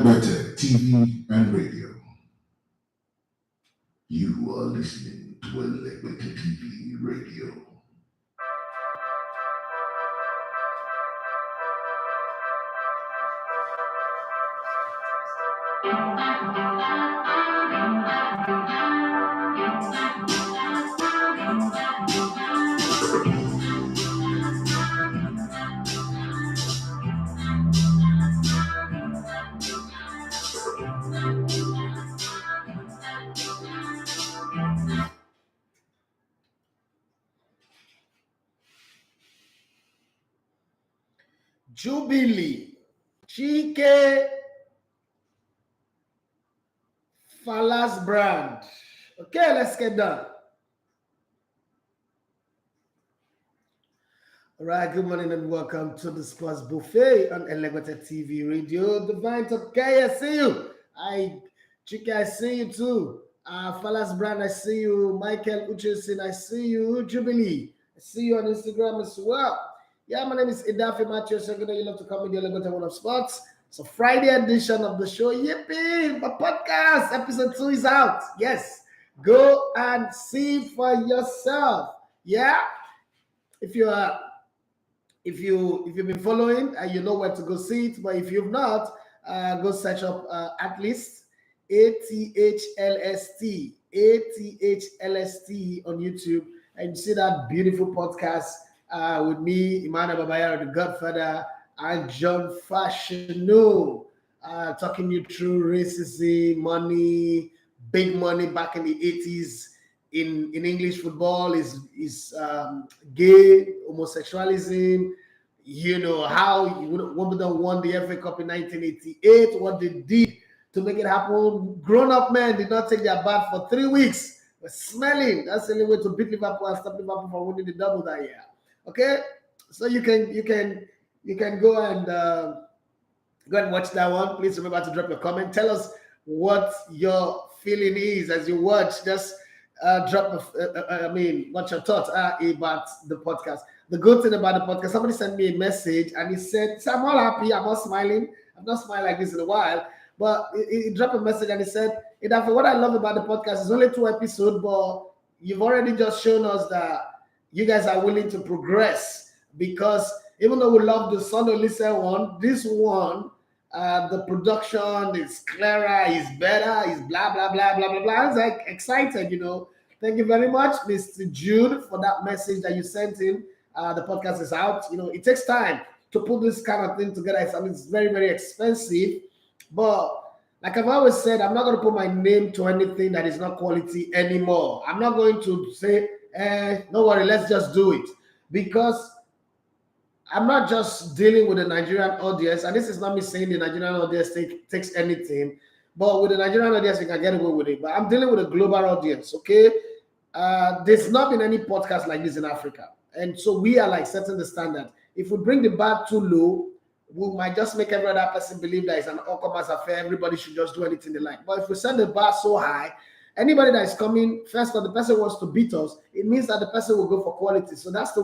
Banter TV and radio. You are listening to Banter TV radio. Jubilee, Chike, Falas brand. Okay, let's get done. All right, good morning and welcome to the Sports Buffet on Elevated TV Radio. Divine okay, I see you. Chike, I see you too. Falas brand, I see you. Michael Uchesin, I see you. Jubilee, I see you on Instagram as well. Yeah, my name is Idafi Matthijs. You love to come with the Elevated One of Sports. So Friday edition of the show. Yippee! My podcast episode 2 is out. Yes. Go and see for yourself. Yeah. If you've been following, you know where to go see it. But if you've not, go search up Athlist, ATHLST, ATHLST on YouTube, and you see that beautiful podcast with me, Emmanuel Babayaro, the Godfather, and John Fashiono, talking you through racism, money, big money back in the 80s in English football is gay, homosexualism, how Wimbledon won the FA Cup in 1988, what they did to make it happen. Grown-up men did not take their bath for 3 weeks. We're smelling. That's the only way to beat Liverpool and stop Liverpool from winning the double that year. Okay? So you can go and watch that one. Please remember to drop your comment. Tell us what your feeling is as you watch. Just what's your thoughts about the podcast. The good thing about the podcast, somebody sent me a message and he said, I'm all happy, I'm all smiling. I've not smiled like this in a while. But he dropped a message and he said, what I love about the podcast is only 2 episodes, but you've already just shown us that you guys are willing to progress, because even though we love the Sunday Lisa one, this one, the production is clearer, is better, is blah, blah, blah, blah, blah, blah. I was like excited, Thank you very much, Mr. Jude, for that message that you sent in. The podcast is out. It takes time to put this kind of thing together. It's very, very expensive. But like I've always said, I'm not going to put my name to anything that is not quality anymore. I'm not going to say, don't worry, let's just do it. Because I'm not just dealing with the Nigerian audience, and this is not me saying the Nigerian audience takes anything, but with the Nigerian audience, we can get away with it. But I'm dealing with a global audience, okay? There's not been any podcast like this in Africa. And so we are like setting the standard. If we bring the bar too low, we might just make every other person believe that it's an all-comers affair. Everybody should just do anything they like. But if we set the bar so high, anybody that is coming, first of all, the person wants to beat us, it means that the person will go for quality. So that's the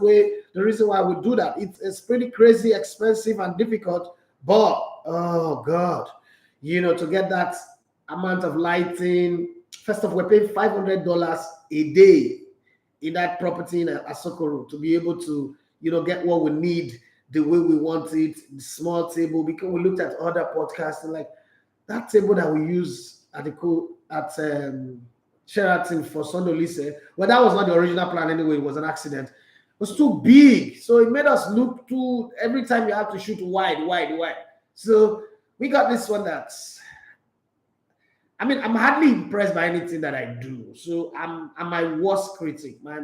reason why we do that. It's pretty crazy, expensive, and difficult. But, oh, God, to get that amount of lighting, first of all, we're paying $500 a day in that property in Asokoro to be able to, get what we need the way we want it, the small table, because we looked at other podcasts and like that table that we use at Sheraton for Sunday Lise, well, that was not the original plan anyway, it was an accident. It was too big, so it made us look too, every time you have to shoot wide. So we got this one I'm hardly impressed by anything that I do. So I'm my worst critic. My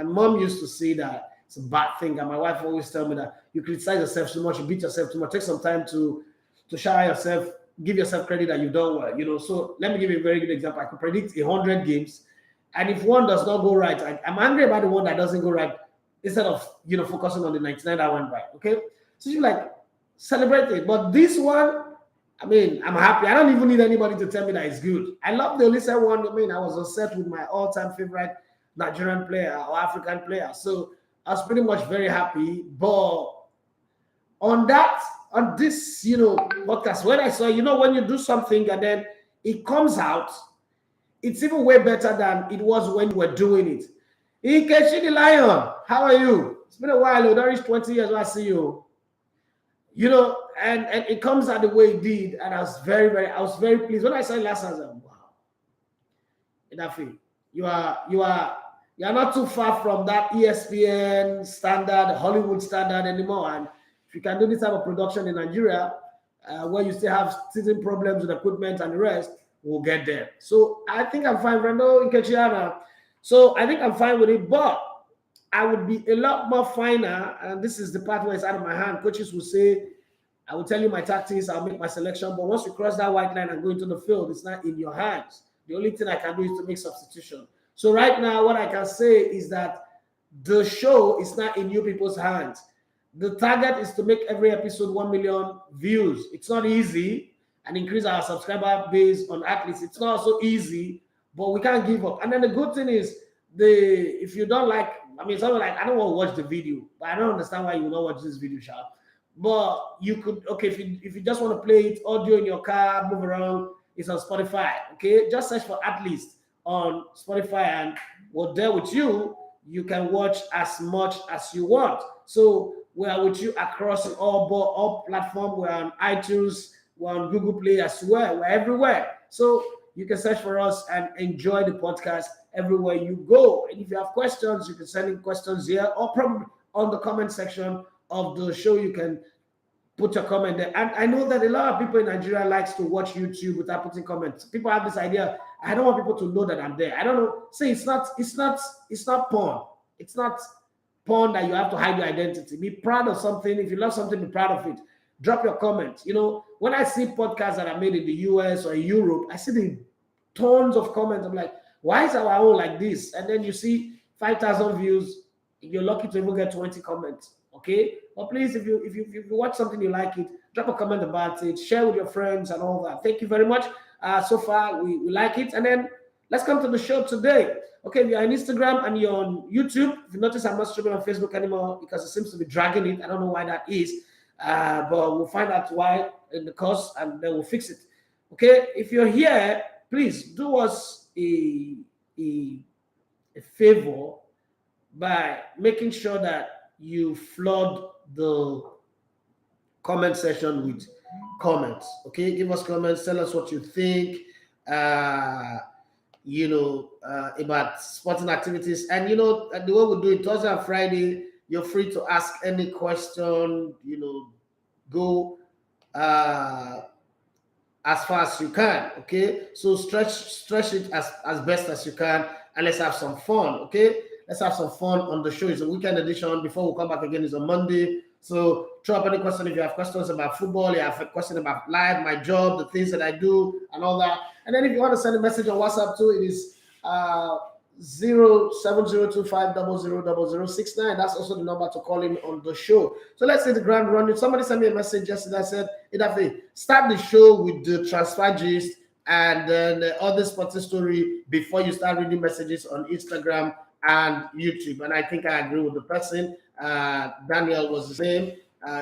mom used to say that it's a bad thing, and my wife always tell me that you criticize yourself too much, you beat yourself too much. Take some time to shower yourself, give yourself credit that you've done well. So let me give you a very good example. I could predict 100 games, and if one does not go right, I'm angry about the one that doesn't go right instead of focusing on the 99 that went right. Okay, so you celebrate it, but this one, I'm happy. I don't even need anybody to tell me that it's good. I love the Olise one. I was upset with my all-time favorite Nigerian player or African player. So I was pretty much very happy. But on this, podcast, when I saw, when you do something and then it comes out, it's even way better than it was when you were doing it. Ikechi the Lion, how are you? It's been a while. You don't reach 20 years. I see you. And it comes out the way it did, and I was very pleased when I saw it last time. I was like, wow, Idafi, you are not too far from that ESPN standard, Hollywood standard anymore. And if you can do this type of production in Nigeria, where you still have season problems with equipment and the rest, we'll get there. So I think I'm fine, Brando Ikechiana. So I think I'm fine with it, but I would be a lot more finer, and this is the part where it's out of my hand. Coaches will say, I will tell you my tactics, I'll make my selection, but once you cross that white line and go into the field, it's not in your hands. The only thing I can do is to make substitution. So right now, what I can say is that the show is not in you people's hands. The target is to make every episode 1 million views. It's not easy, and increase our subscriber base on athletes. It's not so easy, but we can't give up. And then the good thing is, if you don't like, someone like, I don't want to watch the video, but I don't understand why you will not watch this video, Sharp. But you could, okay, if you just want to play it, audio in your car, move around, it's on Spotify, okay? Just search for Athletes on Spotify, and we're there with you. You can watch as much as you want. So we are with you across all platforms. We're on iTunes, we're on Google Play as well. We're everywhere. So you can search for us and enjoy the podcast everywhere you go. And if you have questions, you can send in questions here, or probably on the comment section of the show. You can put your comment there. And I know that a lot of people in Nigeria likes to watch YouTube without putting comments. People have this idea, I don't want people to know that I'm there. I don't know. See, it's not porn. It's not porn that you have to hide your identity. Be proud of something. If you love something, be proud of it. Drop your comment. When I see podcasts that are made in the US or Europe, I see the tons of comments. I'm like, why is our own like this? And then you see 5,000 views. You're lucky to even get 20 comments. Okay? But please, if you watch something you like it, drop a comment about it, share with your friends and all that. Thank you very much. So far, we like it. And then let's come to the show today. Okay, if you're on Instagram and you're on YouTube, if you notice I'm not streaming on Facebook anymore because it seems to be dragging it. I don't know why that is. But we'll find out why in the course, and then we'll fix it. Okay, if you're here, please do us a favor by making sure that you flood the comment section with comments. Okay, give us comments, tell us what you think, about sporting activities. And the way we do it, Thursday and Friday, you're free to ask any question, go as far as you can, okay? So stretch it as best as you can, and let's have some fun, okay? Let's have some fun on the show. It's a weekend edition. Before we come back again, it's on Monday. So throw up any question if you have questions about football, you have a question about life, my job, the things that I do, and all that. And then if you want to send a message on WhatsApp too, it is 07025000069. That's also the number to call in on the show. So let's say the grand running. Somebody sent me a message yesterday. I said, Idafe, start the show with the transfer gist and then the other sporting story before you start reading messages on Instagram and YouTube. And I think I agree with the person. Daniel was the same.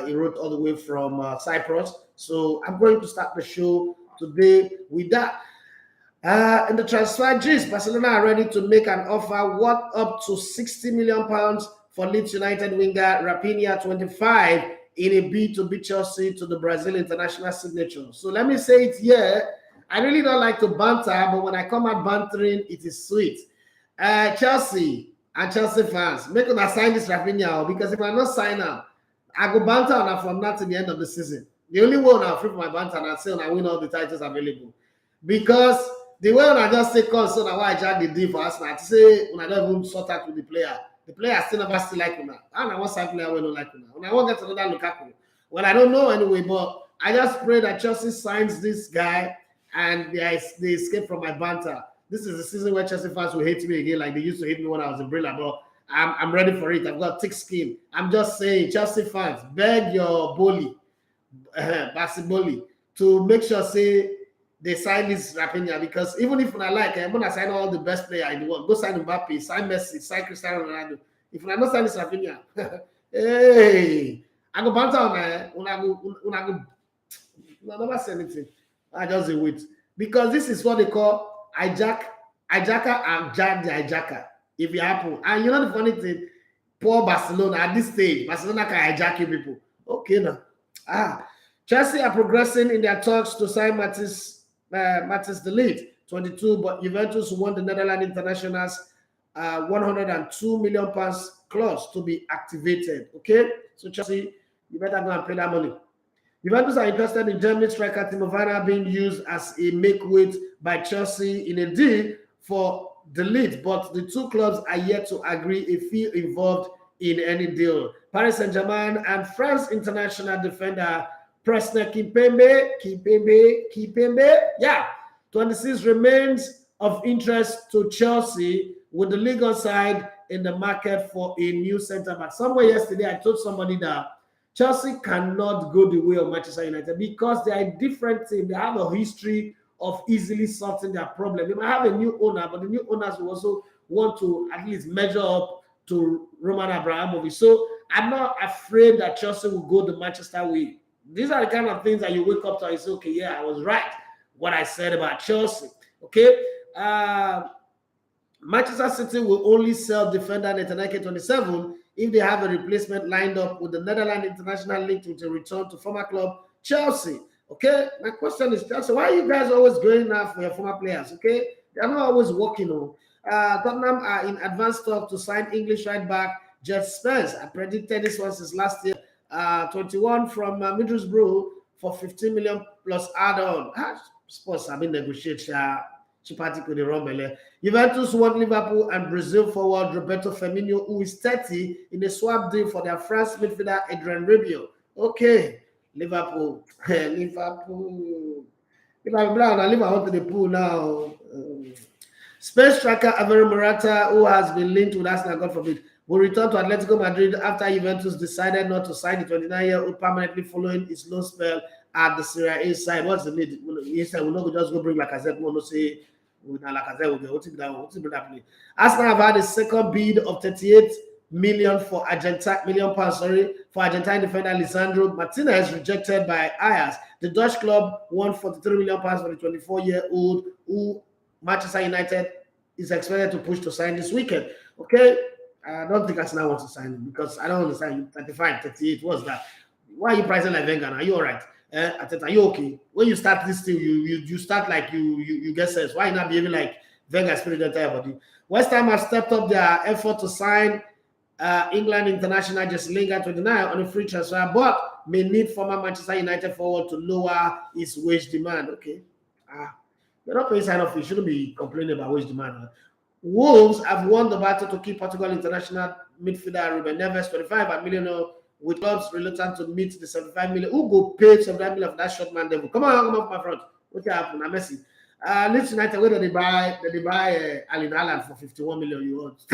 He wrote all the way from Cyprus. So I'm going to start the show today with that. In the transfer gist, Barcelona are ready to make an offer worth up to £60 million for Leeds United winger Raphinha, 25, in a bid to beat Chelsea to the Brazil international signature. So let me say it here. I really don't like to banter, but when I come out bantering, it is sweet. Chelsea and Chelsea fans, make una sign this Raphinha, because if I not sign up, I go banter on from now to the end of the season. The only one I'll free for my banter and I say I win all the titles available. Because the way I just say so now why I jack the deal for Arsenal, to say when I don't even sort out with the player still never still like una. And I want some player will not like una. When I want to get another Lukaku. Well, I don't know anyway, but I just pray that Chelsea signs this guy and they escape from my banter. This is the season where Chelsea fans will hate me again, like they used to hate me when I was in Brilla, but I'm ready for it. I've got thick skin. I'm just saying, Chelsea fans, beg your bully, Basi to make sure say they sign this Raphinha, because even if I like, I'm gonna sign all the best player in the world. Go sign Mbappe, sign Messi, sign Cristiano Ronaldo. If I not sign this Raphinha, hey, I go banter on no, never say anything. I just wait. Because this is what they call hijacker and jack the hijacker. If it happen. And you know the funny thing, poor Barcelona at this stage, Barcelona can hijack you people. Okay now. Chelsea are progressing in their talks to sign Matthijs de Ligt, 22, but Juventus won the Netherlands internationals 102 million pounds clause to be activated. Okay, so Chelsea, you better go and pay that money. Juventus are interested in German striker Timo Werner being used as a makeweight by Chelsea in a deal for the Leeds, but the two clubs are yet to agree a fee involved in any deal. Paris Saint-Germain and France international defender Presnel Kimpembe, 26 remains of interest to Chelsea with the Ligue on side in the market for a new centre back. Somewhere yesterday, I told somebody that Chelsea cannot go the way of Manchester United because they are a different team. They have a history of easily solving their problem. They might have a new owner, but the new owners will also want to at least measure up to Roman Abramovich. So I'm not afraid that Chelsea will go the Manchester way. These are the kind of things that you wake up to and you say, okay, yeah, I was right. What I said about Chelsea. Okay. Manchester City will only sell defender Nathan Ake 27 if they have a replacement lined up with the Netherlands international linked with a return to former club Chelsea. Okay, my question is, Chelsea, why are you guys always going now for your former players? Okay, they're not always working on. Tottenham are in advanced talk to sign English right back Jet Spence. I predicted this one since last year. 21 from Middlesbrough for 15 million plus add-on. Sports have been negotiated. Juventus want Liverpool and Brazil forward Roberto Firmino, who is 30, in a swap deal for their France midfielder Adrien Rabiot. Okay, Liverpool. Liverpool to the pool now. Spain striker Alvaro Morata, who has been linked with Arsenal, God forbid, will return to Atletico Madrid after Juventus decided not to sign the 29-year-old permanently following his loan spell at the Serie A side. What's the need? He said, we're not just go bring Lacazette. We'll not say, Arsenal have had a second bid of 38 million for Argentine defender Lisandro Martinez, rejected by Ajax. The Dutch club won 43 million pounds for the 24-year-old, who Manchester United is expected to push to sign this weekend. Okay, I don't think Arsenal wants to sign him because I don't understand you. 35, 38, what's that? Why are you pricing like Wenger? Are you all right? Are you okay? When you start this thing, you start like you get sense. Why not behaving like Wenger spirit entire body? West Ham have stepped up their effort to sign England international Jesse Lingard 29 on a free transfer, but may need former Manchester United forward to lower his wage demand. Okay, you're not paying sign off. You shouldn't be complaining about wage demand. Wolves have won the battle to keep Portugal international midfielder Ruben Neves 25 million, with clubs reluctant to meet the 75 million. Who go pay 75 million for that short man devil? Come on my front. What happened? Messi. Leeds United, where did they buy Alin Haaland for 51 million euros?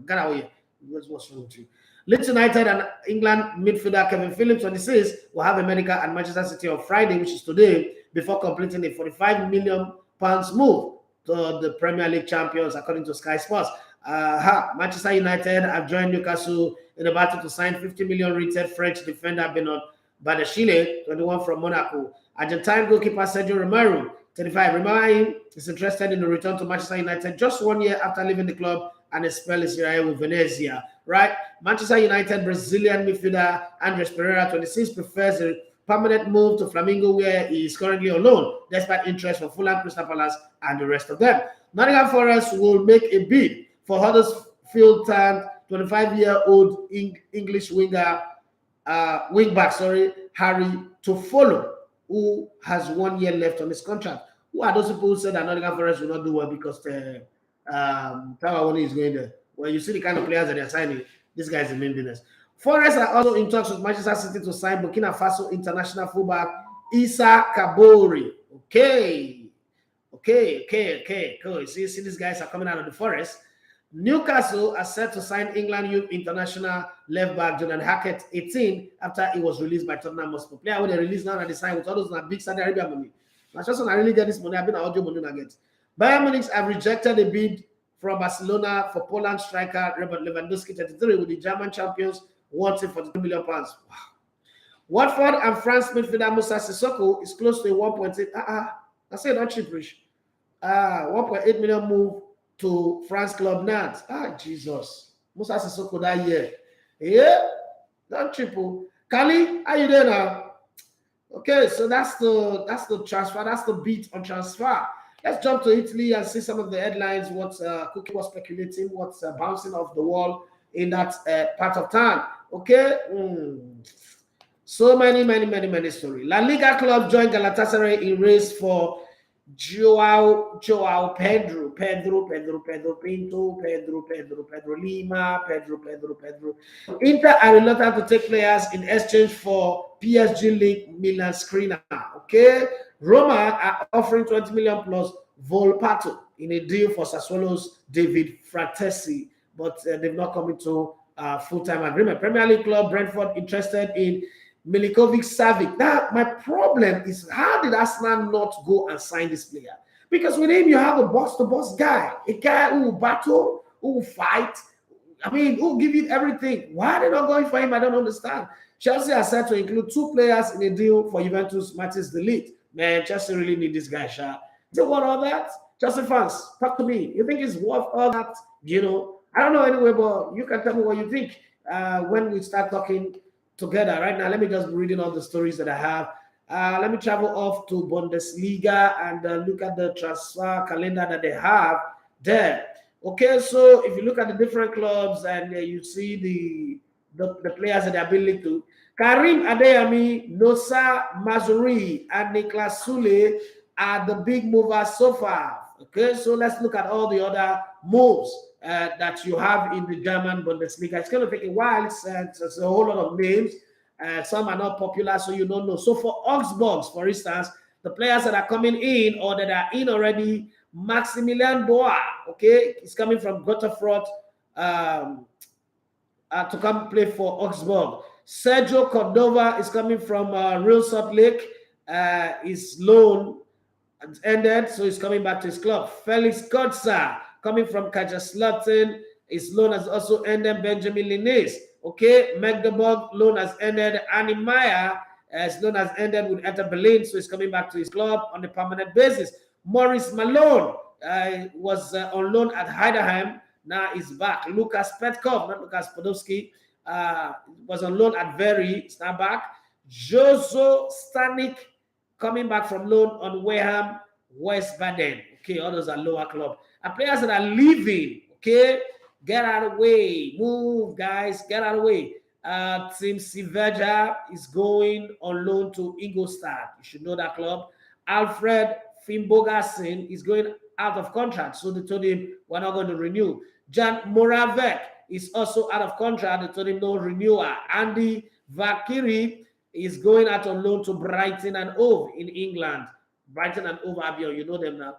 Get away. What's wrong with you? Leeds United and England midfielder Kevin Phillips 26 will have a medical at Manchester City on Friday, which is today, before completing a 45 million pounds move to the Premier League champions, according to Sky Sports. Manchester United have joined Newcastle in a battle to sign 50 million retail French defender Bernard Badashile, 21 from Monaco. Argentine goalkeeper Sergio Romero, 35. Romero is interested in the return to Manchester United just 1 year after leaving the club and a spell in Serie A with Venezia. Right? Manchester United Brazilian midfielder Andres Pereira, 26, prefers a permanent move to Flamengo, where he is currently on loan, despite interest from Fulham, Crystal Palace, and the rest of them. Nottingham Forest will make a bid for Huddersfield Town 25-year-old English wingback, Harry Toffolo, who has 1 year left on his contract. Who are those people who said that Nottingham Forest will not do well because the Tawawoni is going there? Well, you see the kind of players that they're signing. This guy is the main business. Forest are also in talks with Manchester City to sign Burkina Faso international fullback Issa Kabori. Okay. Cool. You see these guys are coming out of the Forest. Newcastle are set to sign England youth international left back Jordan Hackett, 18, after he was released by Tottenham Hotspur. Player when they release now and they sign with all those big Saudi Arabia money. Now, just when I really get this money, I've been audio money I get. Bayern Munich have rejected a bid from Barcelona for Poland striker Robert Lewandowski, 33, with the German champions wanting for £2 million. Wow. Watford and France midfielder Moussa Sissoko is close to a 1.8. I say not cheap, Rich. 1.8 million move to France club Nantes. Jesus. Moussa Sissoko that year. Yeah, not triple. Kali, how you there now? Okay, so that's the transfer. That's the beat on transfer. Let's jump to Italy and see some of the headlines. What Cookie was speculating, what's bouncing off the wall in that part of town. Okay. So many stories. La Liga club joined Galatasaray in race for Joao Pedro Pinto, Pedro Lima, Pedro. Inter are reluctant to take players in exchange for PSG League Milan screener. Okay, Roma are offering 20 million plus Volpato in a deal for Sassuolo's David Fratesi, but they've not come into full-time agreement. Premier League club Brentford interested in Milinkovic-Savic. Now, my problem is, how did Arsenal not go and sign this player? Because with him, you have a boss-to-boss guy, a guy who will battle, who will fight, who will give you everything. Why are they not going for him? I don't understand. Chelsea are set to include 2 players in a deal for Juventus, Matthijs de Ligt. Man, Chelsea really need this guy, Sha. Is it worth all that? Chelsea fans, talk to me. You think it's worth all that? I don't know anyway, but you can tell me what you think when we start talking together. Right now, let me just be reading all the stories that I have. Let me travel off to Bundesliga and look at the transfer calendar that they have there. Okay, so if you look at the different clubs and you see the players that they're being linked to, Karim Adeyemi, Nosa Mazuri, and Niklas Sule are the big movers so far. Okay, so let's look at all the other moves that you have in the German Bundesliga. It's going to take a while. It's a whole lot of names. Some are not popular, so you don't know. So for Augsburg, for instance, the players that are coming in or that are in already, Maximilian Boa, okay, is coming from Gotterfront to come play for Augsburg. Sergio Cordova is coming from Real Salt Lake. His loan ended, so he's coming back to his club. Felix Kotza coming from Kaiserslautern, his loan has also ended. Benjamin Linnes, okay, Magdeburg loan has ended. Annie Meyer, his loan has ended with Hertha Berlin, so he's coming back to his club on a permanent basis. Maurice Malone was on loan at Heidenheim, now he's back. Lukas Petkov, not Lukas Podolski, was on loan at Very, he's now back. Jozo Stanik coming back from loan on Weham West Baden. Okay, all those are lower club. And players that are leaving, okay, get out of the way. Move, guys, get out of the way. Tim Siverja is going on loan to Ingolstadt. You should know that club. Alfred Fimbogasin is going out of contract. So they told him, we're not going to renew. Jan Moravec is also out of contract. They told him no renewal. Andy Vakiri is going out on loan to Brighton and Hove in England. Brighton and Hove Albion, you know them now.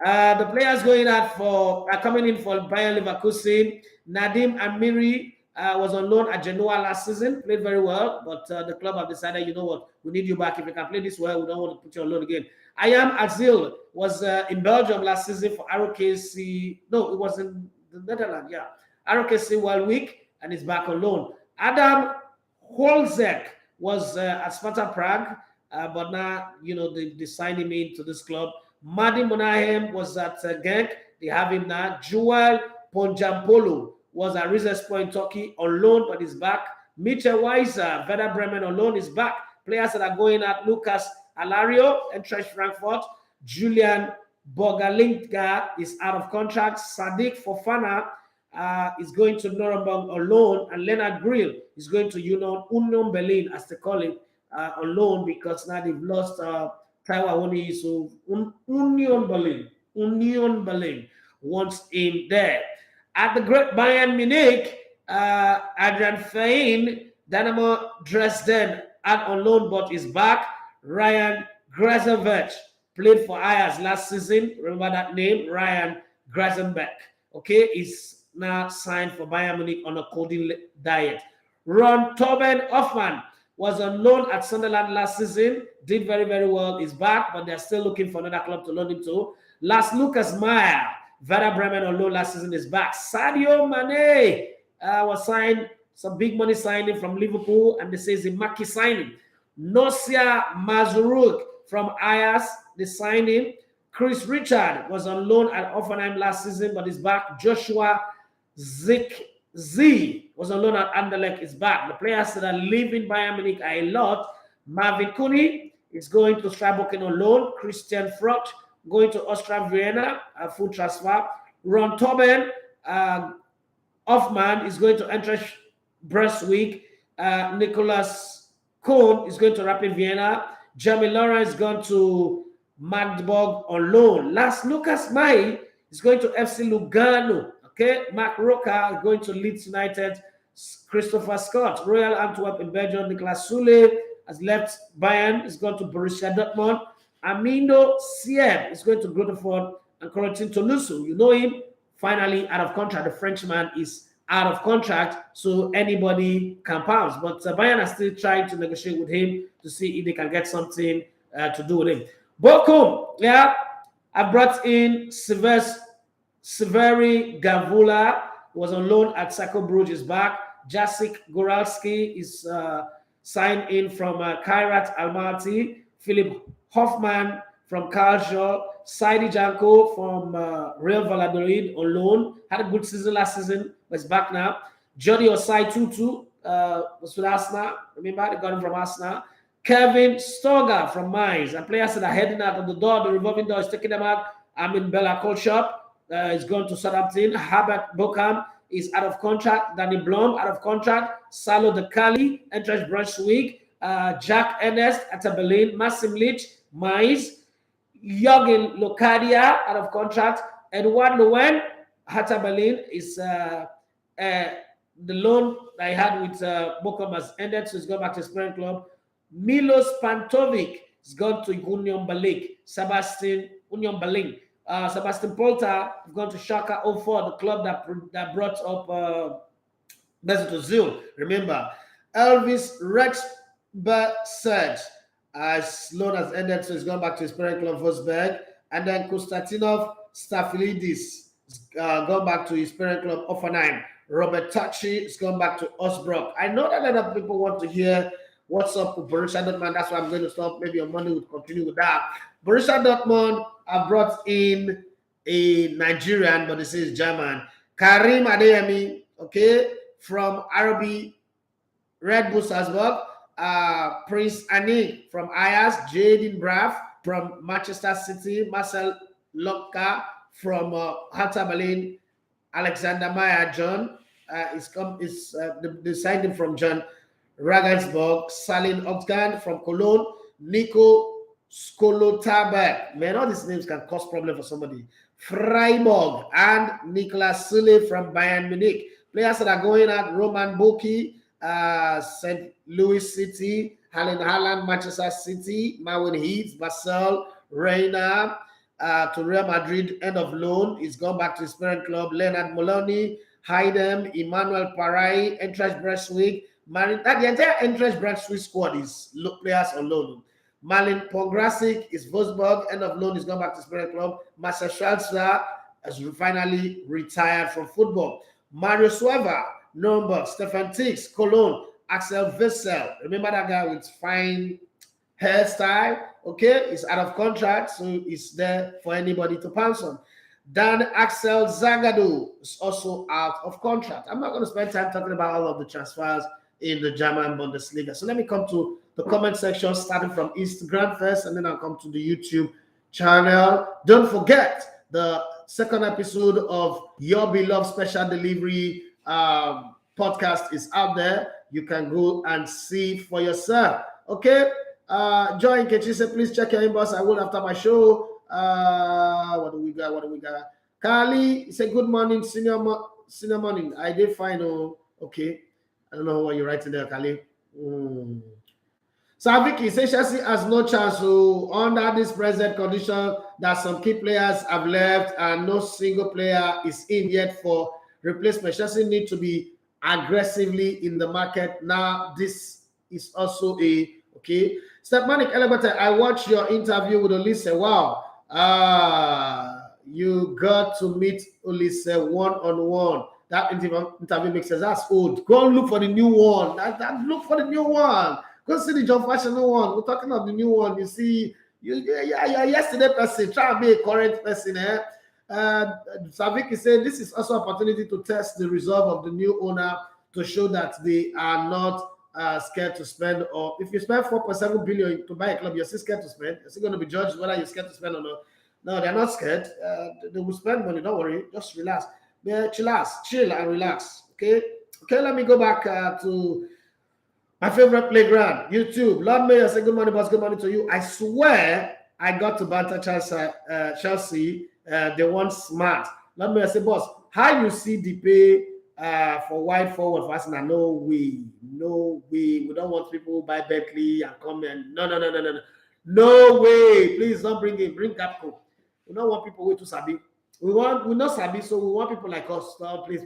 The players going out are coming in for Bayern Leverkusen. Nadim Amiri was on loan at Genoa last season, played very well, but the club have decided, you know what, we need you back. If you can play this well, we don't want to put you on loan again. Ayam Azil was in Belgium last season for ROKC. No, it was in the Netherlands, yeah. ROKC World Week, and he's back on loan. Adam Holzek was at Sparta Prague, but now, you know, they signed him into this club. Madi Monahem was at Genk. They have him now. Joel Ponjampolo was at Rizespor in Turkey on loan, but he's back. Mitchell Weiser, Werder Bremen on loan, is back. Players that are going at Lucas Alario, Eintracht Frankfurt. Julian Bogalinka is out of contract. Sadiq Fofana is going to Nuremberg on loan, and Leonard Grill is going to Union Berlin, as they call it, on loan, because now they've lost Taiwo Awoniyi, so Union Berlin wants him there. At the great Bayern Munich, Adrian Fein, Dynamo Dresden, out on loan but is back. Ryan Grazenberch played for Ajax last season. Remember that name, Ryan Grazenberch. Okay, is now signed for Bayern Munich on a coding diet. Ron Torben Hoffman was on loan at Sunderland last season, did very, very well, is back, but they're still looking for another club to loan him to. Last Lucas Meyer, Werder Bremen on loan last season, is back. Sadio Mane was signed some big money signing from Liverpool, and they say it's a Maki signing. Nosia Mazuruk from Ajax, the signing. Chris Richard was on loan at Hoffenheim last season, but is back. Joshua Z was on loan at Anderlecht, is back. The players that are leaving Bayern Munich are a lot. Marvin Kuni is going to Straboken on loan. Christian Frucht going to Austria Vienna, a full transfer. Ron Tobin, Hoffman is going to Eintracht Braunschweig. Nicholas Kohn is going to Rapid Vienna. Jeremy Lawrence is going to Magdeburg on loan. Last, Lucas Mai is going to FC Lugano. Okay, Mark Roca is going to Leeds United. Christopher Scott, Royal Antwerp in Belgium. Nicolas Sule has left Bayern, is going to Borussia Dortmund. Amino Sieb is going to Groteford, and Corentin Tolusu, you know him, finally out of contract. The Frenchman is out of contract, so anybody can pounce. But Bayern are still trying to negotiate with him to see if they can get something to do with him. Bochum, yeah, I brought in Severi Gavula, who was on loan at Sako Bruges, is back. Jacek Goralski is signed in from Kairat Almaty. Philip Hoffman from Karlsruhe. Saidi Janko from Real Valladolid on loan. Had a good season last season, but is back now. Jody Osai Tutu was with Arsenal. Remember, they got him from Arsenal. Kevin Stoger from Mainz. And players that are heading out of the door, the revolving door is taking them out. Amin Bella Kolshop is going to Southampton. Herbert Bokham is out of contract. Danny Blom out of contract. Salo De Cali, Eintracht Braunschweig. Jack Ernest at Berlin. Maxim Lich, Mainz. Jürgen Locadia out of contract. Edouard Lowen, Hertha Berlin is the loan I had with Bochum has ended, so he's going back to his parent club. Milos Pantovic is gone to Union Berlin. Sebastian Polter has gone to Schalke 04, the club that brought up Mesut Ozil. Remember, Elvis Rexberg as loan has ended, so he's gone back to his parent club, Wolfsburg. And then Konstantinov Stafilidis has gone back to his parent club, Hoffenheim. Robert Tachi has gone back to Osbrock. I know that a lot of people want to hear what's up with Borussia Dortmund. That's why I'm going to stop. Maybe on Monday we'll continue with that. Borussia Dortmund have brought in a Nigerian, but this is German. Karim Adeyemi, okay, from RB Red Bull Salzburg. Prince Anik from Ajax, Jaden Braff from Manchester City, Marcel Lokka from Hertha Berlin, Alexander Meyer John they signed him from John Regensburg, Salin Oxgan from Cologne, Nico Skolotabek. Man, all these names can cause problem for somebody. Freiburg and Niklas Süle from Bayern Munich. Players that are going out: Roman Boki, St. Louis City, Haaland, Manchester City, Marwin Heath, Basel, Reina to Real Madrid, end of loan. He's gone back to his parent club. Leonard Maloney, Haydem, Emmanuel Parai, Eintracht Braunschweig. The entire Eintracht Braunschweig squad is players on loan. Malin Pongrasic is Wolfsburg, end of loan. He's gone back to his parent club. Marcel Schwarzer has finally retired from football. Mario Suava, Nuremberg. Stefan Tix, Cologne. Axel Witsel, remember that guy with fine hairstyle? Okay, he's out of contract, so he's there for anybody to pounce on. Dan Axel Zagadou is also out of contract. I'm not going to spend time talking about all of the transfers in the German Bundesliga. So let me come to the comment section, starting from Instagram first, and then I'll come to the YouTube channel. Don't forget the second episode of Your Beloved Special Delivery podcast is out there. You can go and see for yourself. Okay. Joy Nkechi said, please check your inbox. I will after my show. What do we got? Kali said, good morning, senior morning. I did fine. Oh, okay. I don't know what you're writing there, Kali. Saviki says Chelsea has no chance under this present condition that some key players have left and no single player is in yet for replacement. Chelsea need to be aggressively in the market. Now, this is also okay. Stepmanic Elevator, I watched your interview with Olise. Wow. You got to meet Olise one-on-one. that interview makes sense. That's old. Go and look for the new one. Look for the new one. Go see the John Fashion new one. We're talking of the new one. You see, you're yesterday person. Try and be a current person. Savik is saying this is also an opportunity to test the resolve of the new owner to show that they are not scared to spend. Or if you spend 4.7 billion to buy a club, you're still scared to spend. You're still going to be judged whether you're scared to spend or not. No, they're not scared. They will spend money. Don't worry. Just relax. Chill and relax. Okay. Let me go back to my favorite playground, YouTube. Lord Mayor say good morning, boss. Good morning to you. I swear I got to banter Chelsea. They want smart. Lord Mayor say, boss, how you see the pay for wide forward for Arsenal? No way. We don't want people who buy Bentley and come and no way. Please don't bring Capco. We don't want people who too sabi. We're not sabi, so we want people like us. No, please.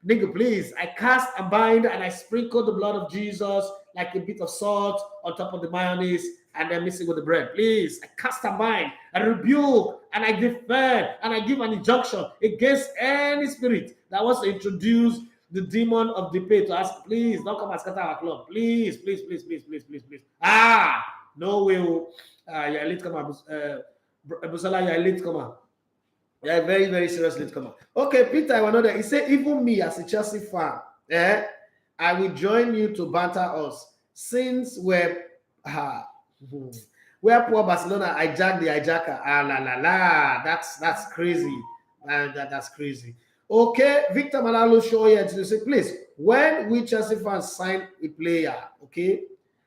Nigga, please. I cast and bind and I sprinkle the blood of Jesus like a bit of salt on top of the mayonnaise and then mix it with the bread. Please, I cast and bind, I rebuke and I defend and I give an injunction against any spirit that wants to introduce the demon of the pay to us. Please, don't come and scatter our club. Please. No way. You're a late comer. Busala, you're a late comer. You're a very, very serious late comer. Okay, Peter, I want to know. He said, even me as a Chelsea fan, I will join you to banter us since where poor Barcelona hijacked the hijacker. That's crazy. That's crazy. Okay, Victor Malalo show here to say, please, when will Chelsea fans sign a player? Okay,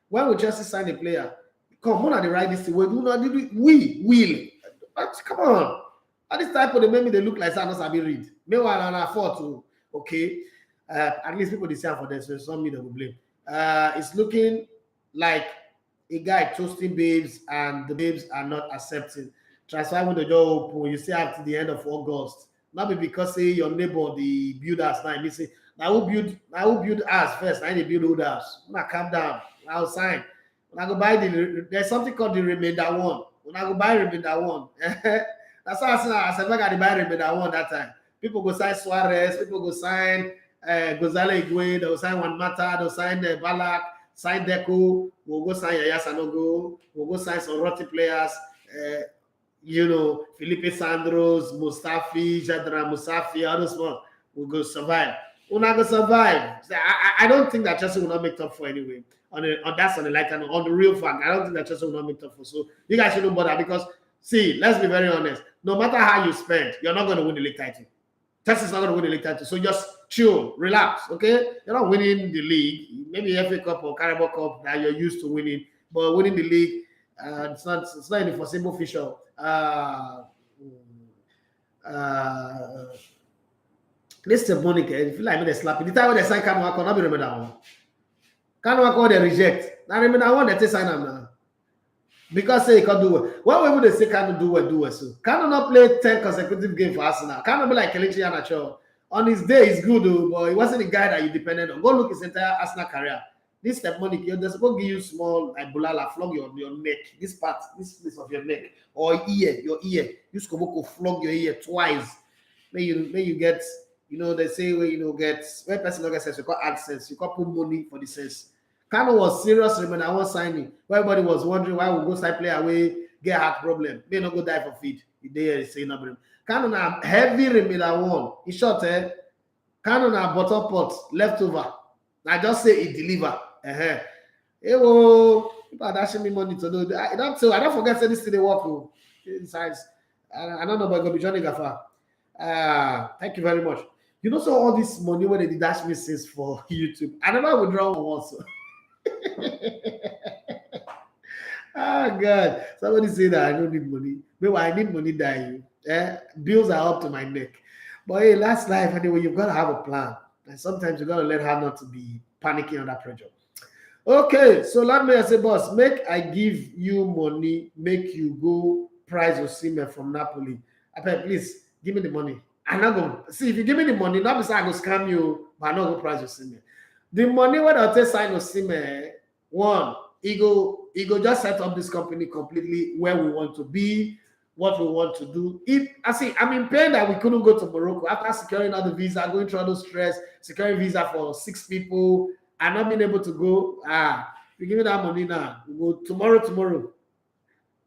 when will Chelsea sign a player? Come on, the right this we will. Come on. At this type of the maybe they look like Sanos Abi read. Meanwhile, on our to okay. At least people decide for this, so it's not me that will blame. It's looking like a guy toasting babes, and the babes are not accepting. Transfer window door open. You say up to the end of August. Not because say your neighbor the build house now. You say now who build house first. Now they build old house. Now calm down. I'll sign. When I go buy there's something called the remainder one. When I go buy remainder one. That's why I said I got to buy remainder one that time. People go sign Suarez. People go sign Gonzalo Higuain. They'll sign Juan Mata. They'll sign Balak. Sign Deco. We'll go sign Yaya Sanogo. We'll go sign some rotty players. Felipe Sandros, Mustafi, Jadra Musafi, all those ones will go survive. We're not going to survive. I don't think that Chelsea will not make top 4 anyway. That's on the light and on the real fact. I don't think that Chelsea will not make top 4. So you guys shouldn't bother because, see, let's be very honest. No matter how you spend, you're not going to win the league title. Chelsea's not going to win the league title. So just chill, relax, okay? You're not winning the league. Maybe FA Cup or Carabao Cup that you're used to winning. But winning the league, it's not in the foreseeable future. This is Monica. If you like me, they slap it. The time when they sign Kanwako, not be remember that one. Kanwako they reject. Now remember that one they sign him now. Because say he can't do well. Why would they say Kanu do well? So Kanu not play 10 consecutive games for Arsenal. Kanu be like Kelechi Iheanacho. On his day, he's good, but he wasn't the guy that you depended on. Go look his entire Arsenal career. This step money, they're supposed to give you small like bulala, flog your neck, this part, this place of your neck, or your ear. You go flog your ear twice. May you get, they say where person don't get sense, you call AdSense, you call put money for the sense. Kano was serious, remember I was signing. Everybody was wondering why we go side play away, get heart problem. May not go die for feed. They say nothing. Kano na heavy remainder one. In short, Kano na bottom pot leftover. I just say it deliver. People are dashing me money to do. I don't forget this to the work. Besides, I don't know, but I'm gonna be joining Gafa. Thank you very much. So all this money where they dash me since for YouTube. I never withdraw one also. God. Somebody say that I don't need money. Maybe I need money dying. Bills are up to my neck. But hey, last life anyway, you've got to have a plan. And sometimes you got to learn how not to be panicking under pressure. Okay, so let me say, boss, make I give you money, make you go price Osimhen from Napoli. I beg, please give me the money. I'm not going to see if you give me the money, not because I go scam you, but I'm not going to price Osimhen. The money when I take sign Osimhen, one, he go just set up this company completely where we want to be. what we want to do. I'm in pain that we couldn't go to Morocco after securing all the visa, going through all those stress, securing visa for 6 people, and not being able to go. We give me that money now. We go tomorrow.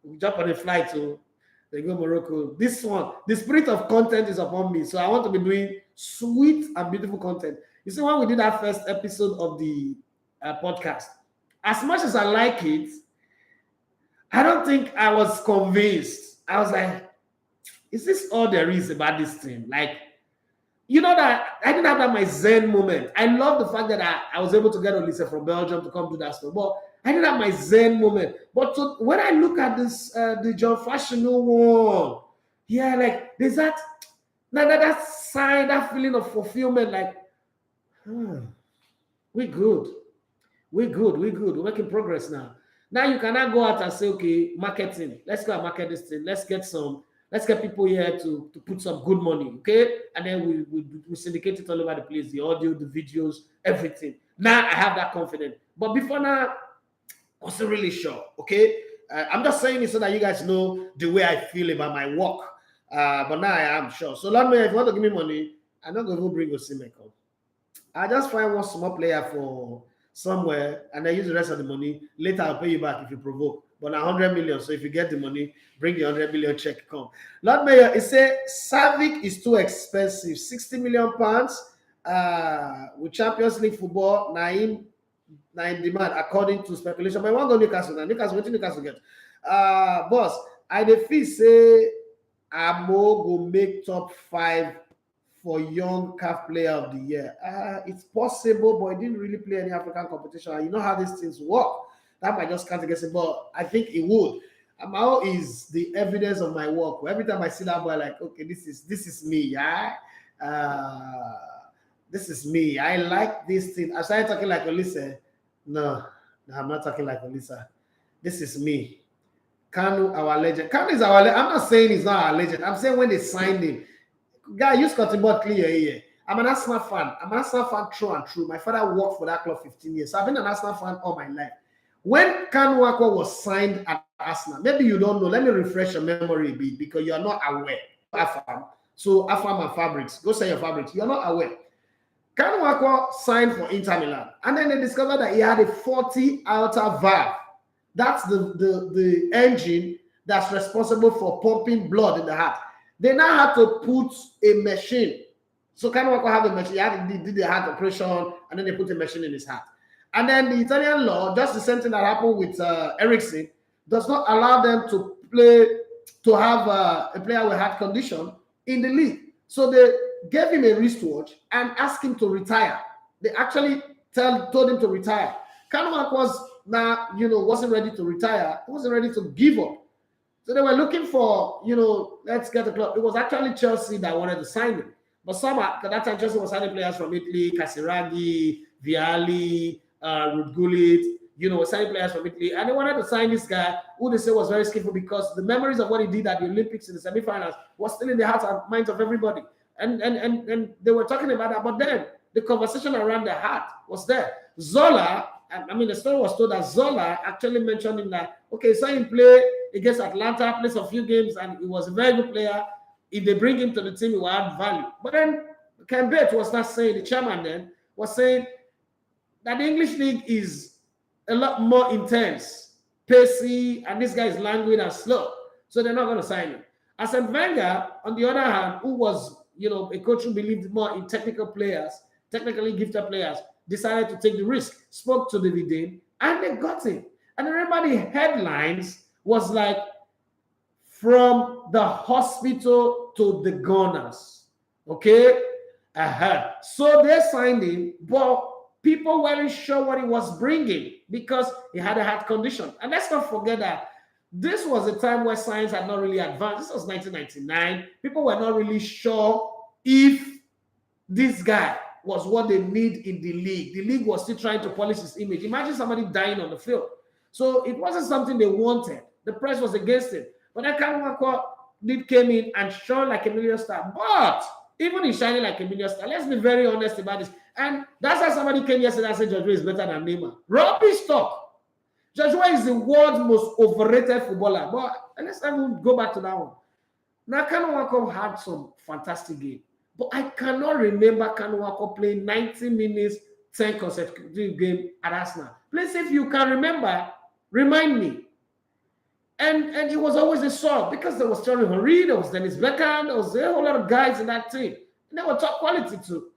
We jump on a flight to they go Morocco. This one, the spirit of content is upon me, so I want to be doing sweet and beautiful content. You see, when we did that first episode of the podcast, as much as I like it, I don't think I was convinced. I was like, is this all there is about this thing? Like, you know that I didn't have that my Zen moment. I love the fact that I was able to get Olise from Belgium to come to that store, but I didn't have my Zen moment. But when I look at this, the John Fashional one, yeah, like there's that sign, that feeling of fulfillment, like, we're good. We're making progress now. Now you cannot go out and say, okay, marketing. Let's go and market this thing. Let's get people here to put some good money, okay? And then we syndicate it all over the place, the audio, the videos, everything. Now I have that confidence. But before now, I wasn't really sure, okay? I'm just saying it so that you guys know the way I feel about my work. But now I am sure. So let me, if you want to give me money, I'm not going to bring Osimhen come. I just find one small player for somewhere and then use the rest of the money. Later, I'll pay you back if you provoke. But 100 million. So if you get the money, bring the 100 million check. Come. Lord Mayor, it says Savic is too expensive. 60 million pounds with Champions League football. Nine demand according to speculation. But I want to go Newcastle now. What Newcastle get? Boss, I the feel say Amo go make top 5 for young CAF player of the year. It's possible, but he didn't really play any African competition. You know how these things work. That might just count against him, but I think it would. Amao is the evidence of my work. Every time I see that boy, like, okay, this is me, yeah. This is me. I like this thing. I started talking like Olise. No, I'm not talking like Olisa. This is me. Kanu, our legend. Kanu is our legend. I'm not saying he's not our legend. I'm saying when they signed him. Guy, use cutting board clear here. I'm an Arsenal fan. I'm an Arsenal fan through and through. My father worked for that club 15 years. So I've been an Arsenal fan all my life. When Kanu Akwa was signed at Arsenal, maybe you don't know. Let me refresh your memory a bit because you're not aware. Afam. So Afam and Fabrics. Go sell your fabrics. You're not aware. Kanu Akwa signed for Inter Milan. And then they discovered that he had a 40 outer valve. That's the engine that's responsible for pumping blood in the heart. They now have to put a machine. So Kanu Akwa have a machine. He did the heart operation, and then they put a machine in his heart. And then the Italian law, just the same thing that happened with Eriksen, does not allow them to have a player with heart condition in the league. So they gave him a wristwatch and asked him to retire. They actually told him to retire. Kanu Akwa wasn't ready to retire. He wasn't ready to give up. So they were looking for, let's get a club. It was actually Chelsea that wanted to sign him. But somehow, at that time, Chelsea was signing players from Italy, Casiraghi, Vialli, Ruud Gullit, was signing players from Italy. And they wanted to sign this guy who they say was very skillful because the memories of what he did at the Olympics in the semifinals was still in the hearts and minds of everybody. And they were talking about that. But then the conversation around the heart was there. Zola, the story was told that Zola actually mentioned him that, okay, saw him play against Atlanta, plays a few games, and he was a very good player. If they bring him to the team, he will add value. But then Ken Bates was not saying, the chairman then, was saying that the English league is a lot more intense, pacey, and this guy is languid and slow. So they're not going to sign him. Arsene Wenger, on the other hand, who was, a coach who believed more in technically gifted players, decided to take the risk, spoke to the Vidane, and they got him. And I remember the headlines was like, from the hospital to the Gunners. Okay? So they signed him, but people weren't sure what he was bringing because he had a heart condition. And let's not forget that this was a time where science had not really advanced. This was 1999. People were not really sure if this guy was what they need in the league. The league was still trying to polish his image. Imagine somebody dying on the field. So it wasn't something they wanted. The press was against it. But then Kanu Akwa came in and shone like a million star. But even in shining like a million star, let's be very honest about this. And that's why somebody came yesterday and said Joshua is better than Neymar. Rubbish talk. Joshua is the world's most overrated footballer. But let's not even go back to that one. Now, Kanu had some fantastic game, but I cannot remember Kanu playing 90 minutes, 10 consecutive game at Arsenal. Please, if you can remember, remind me. And it was always a sub because there was Thierry Henry, there was Dennis Beckham, there was a whole lot of guys in that team. And they were top quality too.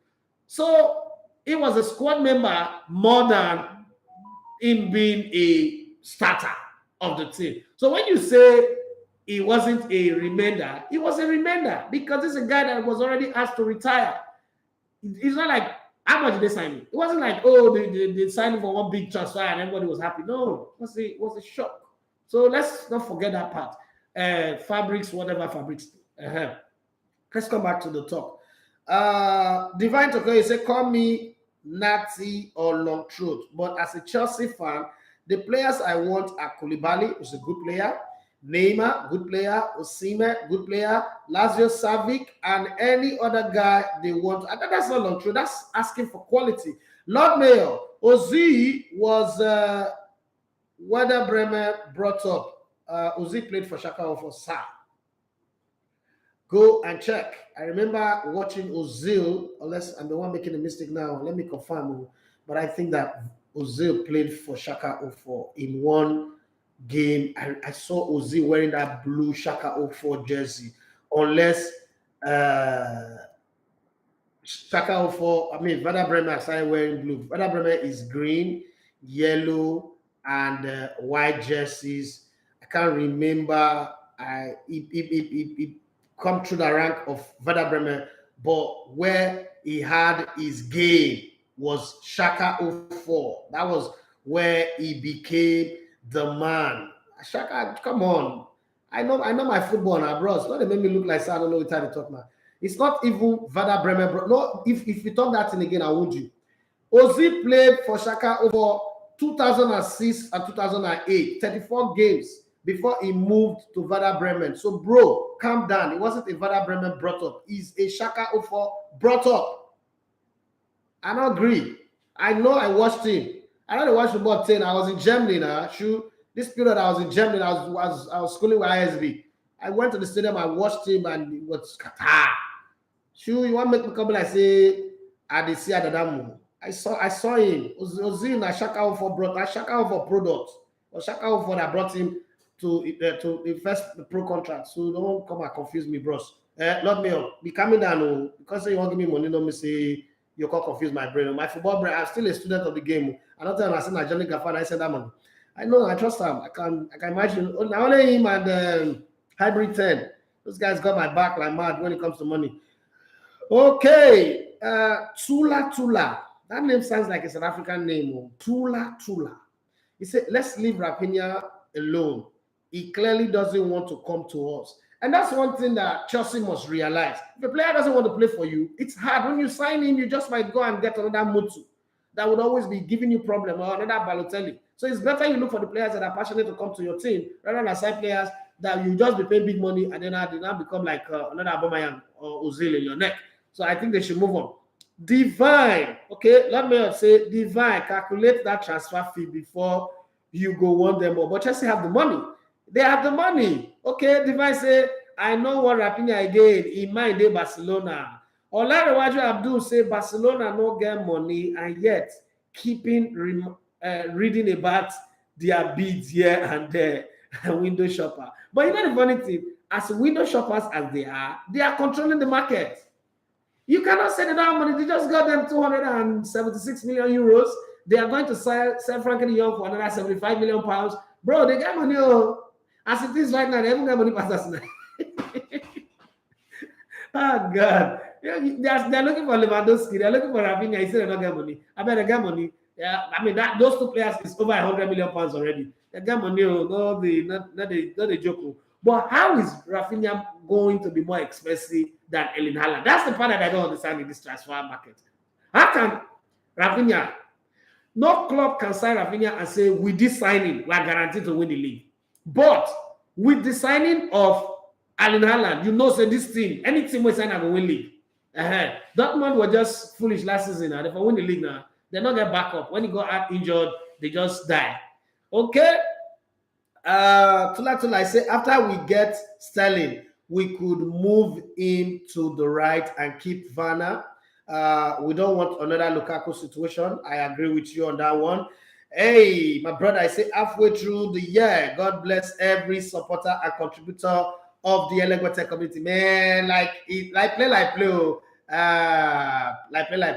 So it was a squad member more than him being a starter of the team. So when you say he wasn't a remainder, he was a remainder because this is a guy that was already asked to retire. It's not like, how much did they sign him? It wasn't like, oh, they signed him for one big transfer and everybody was happy. No, it was a shock. So let's not forget that part. Fabrics, whatever fabrics. Let's come back to the talk. Divine Toko, you say, call me Natty or Long Throat. But as a Chelsea fan, the players I want are Koulibaly, who's a good player, Neymar, good player, Osimhen, good player, Lazio Savic, and any other guy they want. And that's not Long Throat. That's asking for quality. Lord Mayor, Ozzy was Werder Bremen brought up. Ozzy played for Schalke or for Sa. Go and check. I remember watching Ozil, unless I'm the one making a mistake now. Let me confirm. But I think that Ozil played for Schalke 04 in one game. I saw Ozil wearing that blue Schalke 04 jersey. Unless Schalke 04, I mean, Werder Bremen started wearing blue. Werder Bremen is green, yellow, and white jerseys. I can't remember. He come through the rank of Werder Bremen, but where he had his game was Schalke 04. That was where he became the man. Schalke, come on. I know my football now, bros. Not they make me look like I don't know what time to talk now. It's not even Werder Bremen, bro. No, if you talk that thing again, I would you. Ozzy played for Schalke over 2006 and 2008, 34 games before he moved to Werder Bremen. So, bro, calm down. It wasn't a Werder Bremen brought up. He's a Schalke 04 brought up. I don't agree. I know I watched him. I know I watched football 10. I was in Germany now. This period I was in Germany. I was schooling with ISB. I went to the stadium. I watched him, and it was Qatar. You want to make me come like say I did see Adadamu. I saw him. Ozzy na Schalke 04 brought that Schalke 04 product. Or Schalke 04 that brought him to the first pro contract. So don't come and confuse me, bros. Lord Mayor, be coming down because you want to give me money. Don't me say you can't confuse my brain. My football brain. I'm still a student of the game. I don't tell him I said Nigerian fan. I said that money. I know. I trust him. I can imagine. Only him and Hybrid 10. Those guys got my back like mad when it comes to money. Okay, Tula. That name sounds like a South African name. Tula. He said, let's leave Raphinha alone. He clearly doesn't want to come to us. And that's one thing that Chelsea must realize. If a player doesn't want to play for you, it's hard. When you sign him, you just might go and get another Mutu that would always be giving you problem, or another Balotelli. So it's better you look for the players that are passionate to come to your team rather than sign players that you just be paying big money and then they now become like another Aubameyang or Ozil in your neck. So I think they should move on. Divine, okay, let me say Divine, calculate that transfer fee before you go want them more. But Chelsea have the money. They have the money. Okay, Divine say, I know what Raphinha again in mind day Barcelona. Olarewaju Abdul say Barcelona no get money and yet keeping reading about their bids here and there, window shopper. But you know the funny thing, as window shoppers as they are controlling the market. You cannot say they don't have money. They just got them 276 million euros. They are going to sell Frankie de Jong for another 75 million pounds. Bro, they got money. As it is right now, they haven't got money past us now. Oh, God. They're looking for Lewandowski. They're looking for Raphinha. He said they don't get money. I bet they got money. Yeah, I mean, those two players is over 100 million pounds already. They got money. Not the joke. But how is Raphinha going to be more expensive than Erling Haaland? That's the part that I don't understand in this transfer market. How can Raphinha, no club can sign Raphinha and say, with this signing, we are guaranteed to win the league. But with the signing of Erling Haaland, you know, say this team, any team will sign and win league. Dortmund were just foolish last season. If I win the league now, they not get back up. When you go out injured, they just die. Okay. Tula, I say after we get Sterling, we could move him to the right and keep Werner. We don't want another Lukaku situation. I agree with you on that one. Hey, my brother, I say halfway through the year, God bless every supporter and contributor of the Eleguete community. Man, like play. Like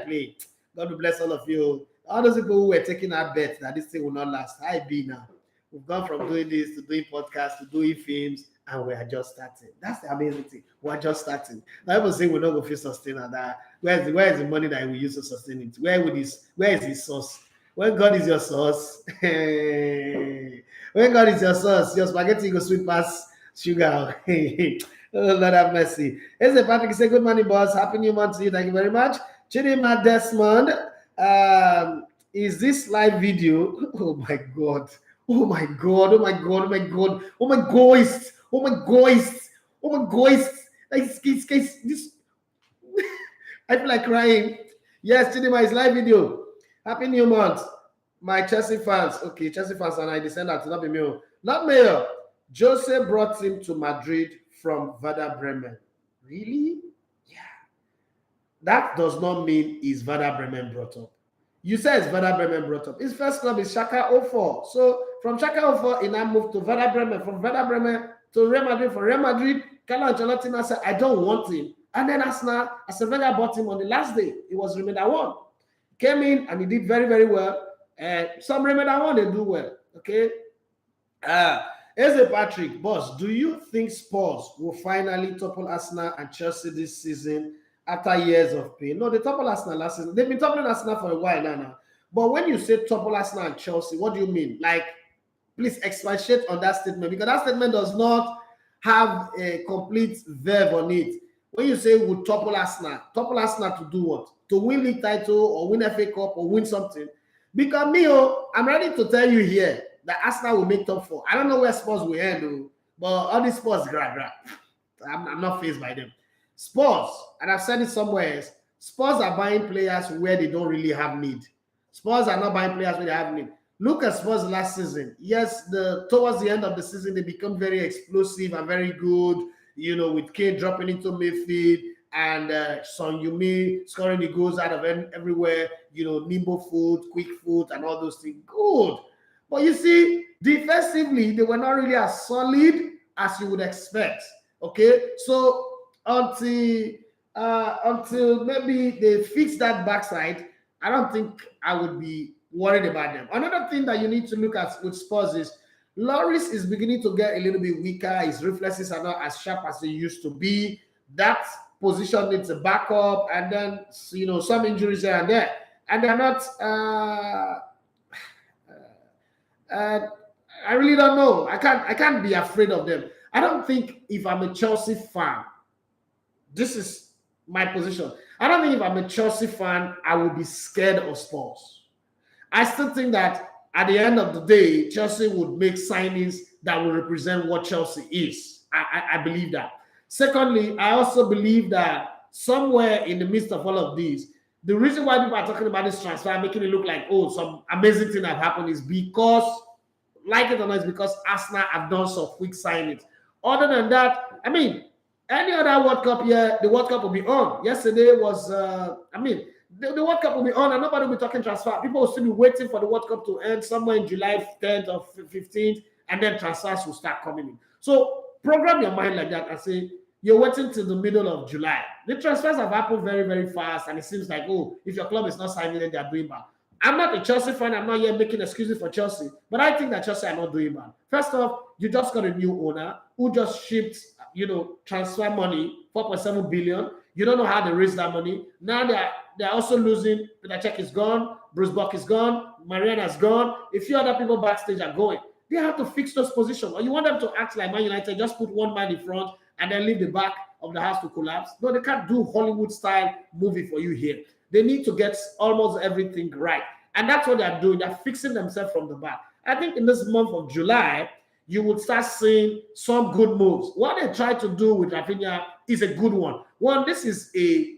play. God will bless all of you. All those people who were taking our bet that this thing will not last. I be now. We've gone from doing this to doing podcasts to doing films, and we are just starting. That's the amazing thing. We're just starting. I ever say we're not going to sustain that. Where is the money that we use to sustain it? Where is his source? When God is your source, when God is your source, your spaghetti go sweet past sugar. Oh, Lord have mercy. Here's Patrick. Say good morning, boss. Happy New Month to you. Thank you very much. Chidima Desmond. Is this live video? Oh my God. Oh my God. Oh my God. Oh my God. Oh my ghost. Oh my ghost. Oh my ghost. This I feel like crying. Yes, Chidima is live video. Happy New Month. My Chelsea fans. Okay, Chelsea fans and I descend that to not be me. Not Mayor. Jose brought him to Madrid from Werder Bremen. Really? Yeah. That does not mean is Werder Bremen brought up. You said it's Werder Bremen brought up. His first club is Schalke 04. So from Schalke 04, he now moved to Werder Bremen. From Werder Bremen to Real Madrid. From Real Madrid, Carlo Ancelotti now said, I don't want him. And then Arsenal bought him on the last day. It was Remeda 1. Came in and he did very, very well. And some Remeda 1, they do well. Okay? Eze Patrick, boss, do you think Spurs will finally topple Arsenal and Chelsea this season after years of pain? No, they toppled Arsenal last season. They've been toppling Arsenal for a while now. But when you say topple Arsenal and Chelsea, what do you mean? Like, please expatiate on that statement, because that statement does not have a complete verb on it. When you say would topple Arsenal to do what? To win league title or win FA Cup or win something? Because me, I'm ready to tell you here that Arsenal will make top 4. I don't know where Spurs will end, but all these Spurs, I'm not fazed by them. Spurs, and I've said it somewhere else, Spurs are buying players where they don't really have need. Spurs are not buying players where they have need. Look at Spurs last season. Yes, towards the end of the season, they become very explosive and very good, with Kane dropping into midfield and Son Heung-min scoring the goals out of everywhere, nimble foot, quick foot, and all those things. Good. But you see, defensively, they were not really as solid as you would expect. Okay? So until maybe they fix that backside, I don't think I would be worried about them. Another thing that you need to look at with Spurs is Lloris is beginning to get a little bit weaker. His reflexes are not as sharp as they used to be. That position needs a backup, and then some injuries here and there, and they're not. I really don't know. I can't be afraid of them. I don't think if I'm a Chelsea fan, this is my position. I don't think if I'm a Chelsea fan, I will be scared of Spurs. I still think that at the end of the day, Chelsea would make signings that will represent what Chelsea is. I believe that. Secondly, I also believe that somewhere in the midst of all of these, the reason why people are talking about this transfer, making it look like, some amazing thing have happened, is because, like it or not, it's because Arsenal have done some quick signings. Other than that, I mean, any other World Cup here, the World Cup will be on. Yesterday was, the World Cup will be on and nobody will be talking transfer. People will still be waiting for the World Cup to end somewhere in July 10th or 15th, and then transfers will start coming in. So program your mind like that and say, you're waiting till the middle of July. The transfers have happened very, very fast, and it seems like, if your club is not signing, then they're doing bad. I'm not a Chelsea fan. I'm not here making excuses for Chelsea, but I think that Chelsea are not doing bad. First off, you just got a new owner who just shipped, transfer money, 4.7 billion. You don't know how they raise that money. Now they're also losing. Peter Cech is gone. Bruce Buck is gone. Mariana is gone. A few other people backstage are going. They have to fix those positions. Or you want them to act like Man United, just put one man in front and then leave the back of the house to collapse? No, they can't do Hollywood-style movie for you here. They need to get almost everything right. And that's what they're doing. They're fixing themselves from the back. I think in this month of July, you will start seeing some good moves. What they try to do with Raphinha is a good one. One, this is a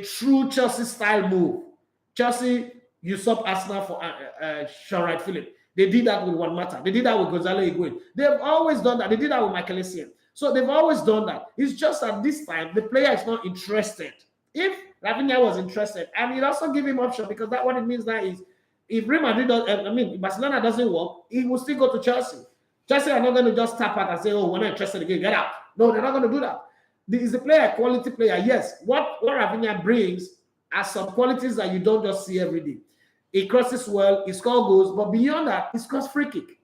true Chelsea-style move. Chelsea usurped Arsenal for Sean Wright-Phillips. They did that with Juan Mata. They did that with Gonzalo Higuain. They've always done that. They did that with Michael Essien. So they've always done that. It's just that this time the player is not interested. If Raphinha was interested, and it also give him option, because that what it means now is if Real Madrid if Barcelona doesn't work, he will still go to Chelsea. Chelsea are not going to just tap out and say, "Oh, we're not interested again, get out." No, they're not going to do that. Is the player a quality player? Yes. What Raphinha brings are some qualities that you don't just see every day. He crosses well, he scores goals, but beyond that, he scores free kick.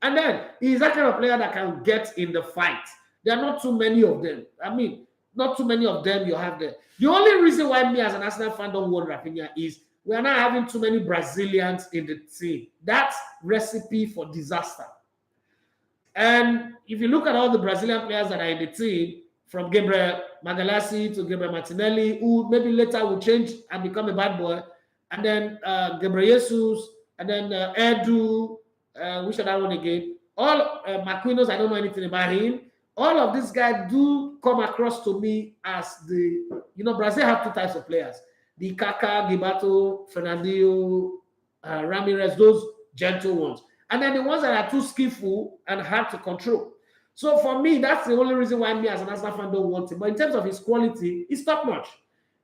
And then he's that kind of player that can get in the fight. There are not too many of them. I mean, not too many of them you have there. The only reason why me as an Arsenal fan don't want Raphinha is we are not having too many Brazilians in the team. That's recipe for disaster. And if you look at all the Brazilian players that are in the team, from Gabriel Magalhaes to Gabriel Martinelli, who maybe later will change and become a bad boy, and then Gabriel Jesus, and then Edu, which other one again? All Marquinhos, I don't know anything about him. All of these guys do come across to me as Brazil have two types of players. The Kaká, Gibato, Fernandinho, Ramirez, those gentle ones. And then the ones that are too skillful and hard to control. So for me, that's the only reason why me as an Arsenal fan don't want him. But in terms of his quality, he's top notch.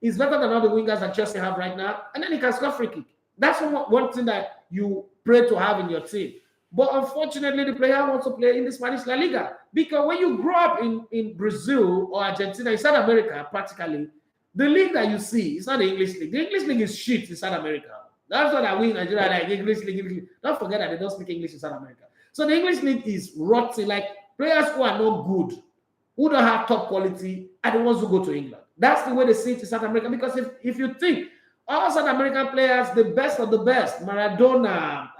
He's better than all the wingers that Chelsea have right now. And then he can score free kick. That's one thing that you pray to have in your team. But unfortunately, the player wants to play in the Spanish La Liga. Because when you grow up in Brazil or Argentina, in South America, practically, the league that you see is not the English league. The English league is shit in South America. That's what I win Nigeria like English league. Don't forget that they don't speak English in South America. So the English league is rotten. Like players who are not good, who don't have top quality, are the ones who go to England. That's the way they see it in South America. Because if you think all South American players, the best of the best, Maradona,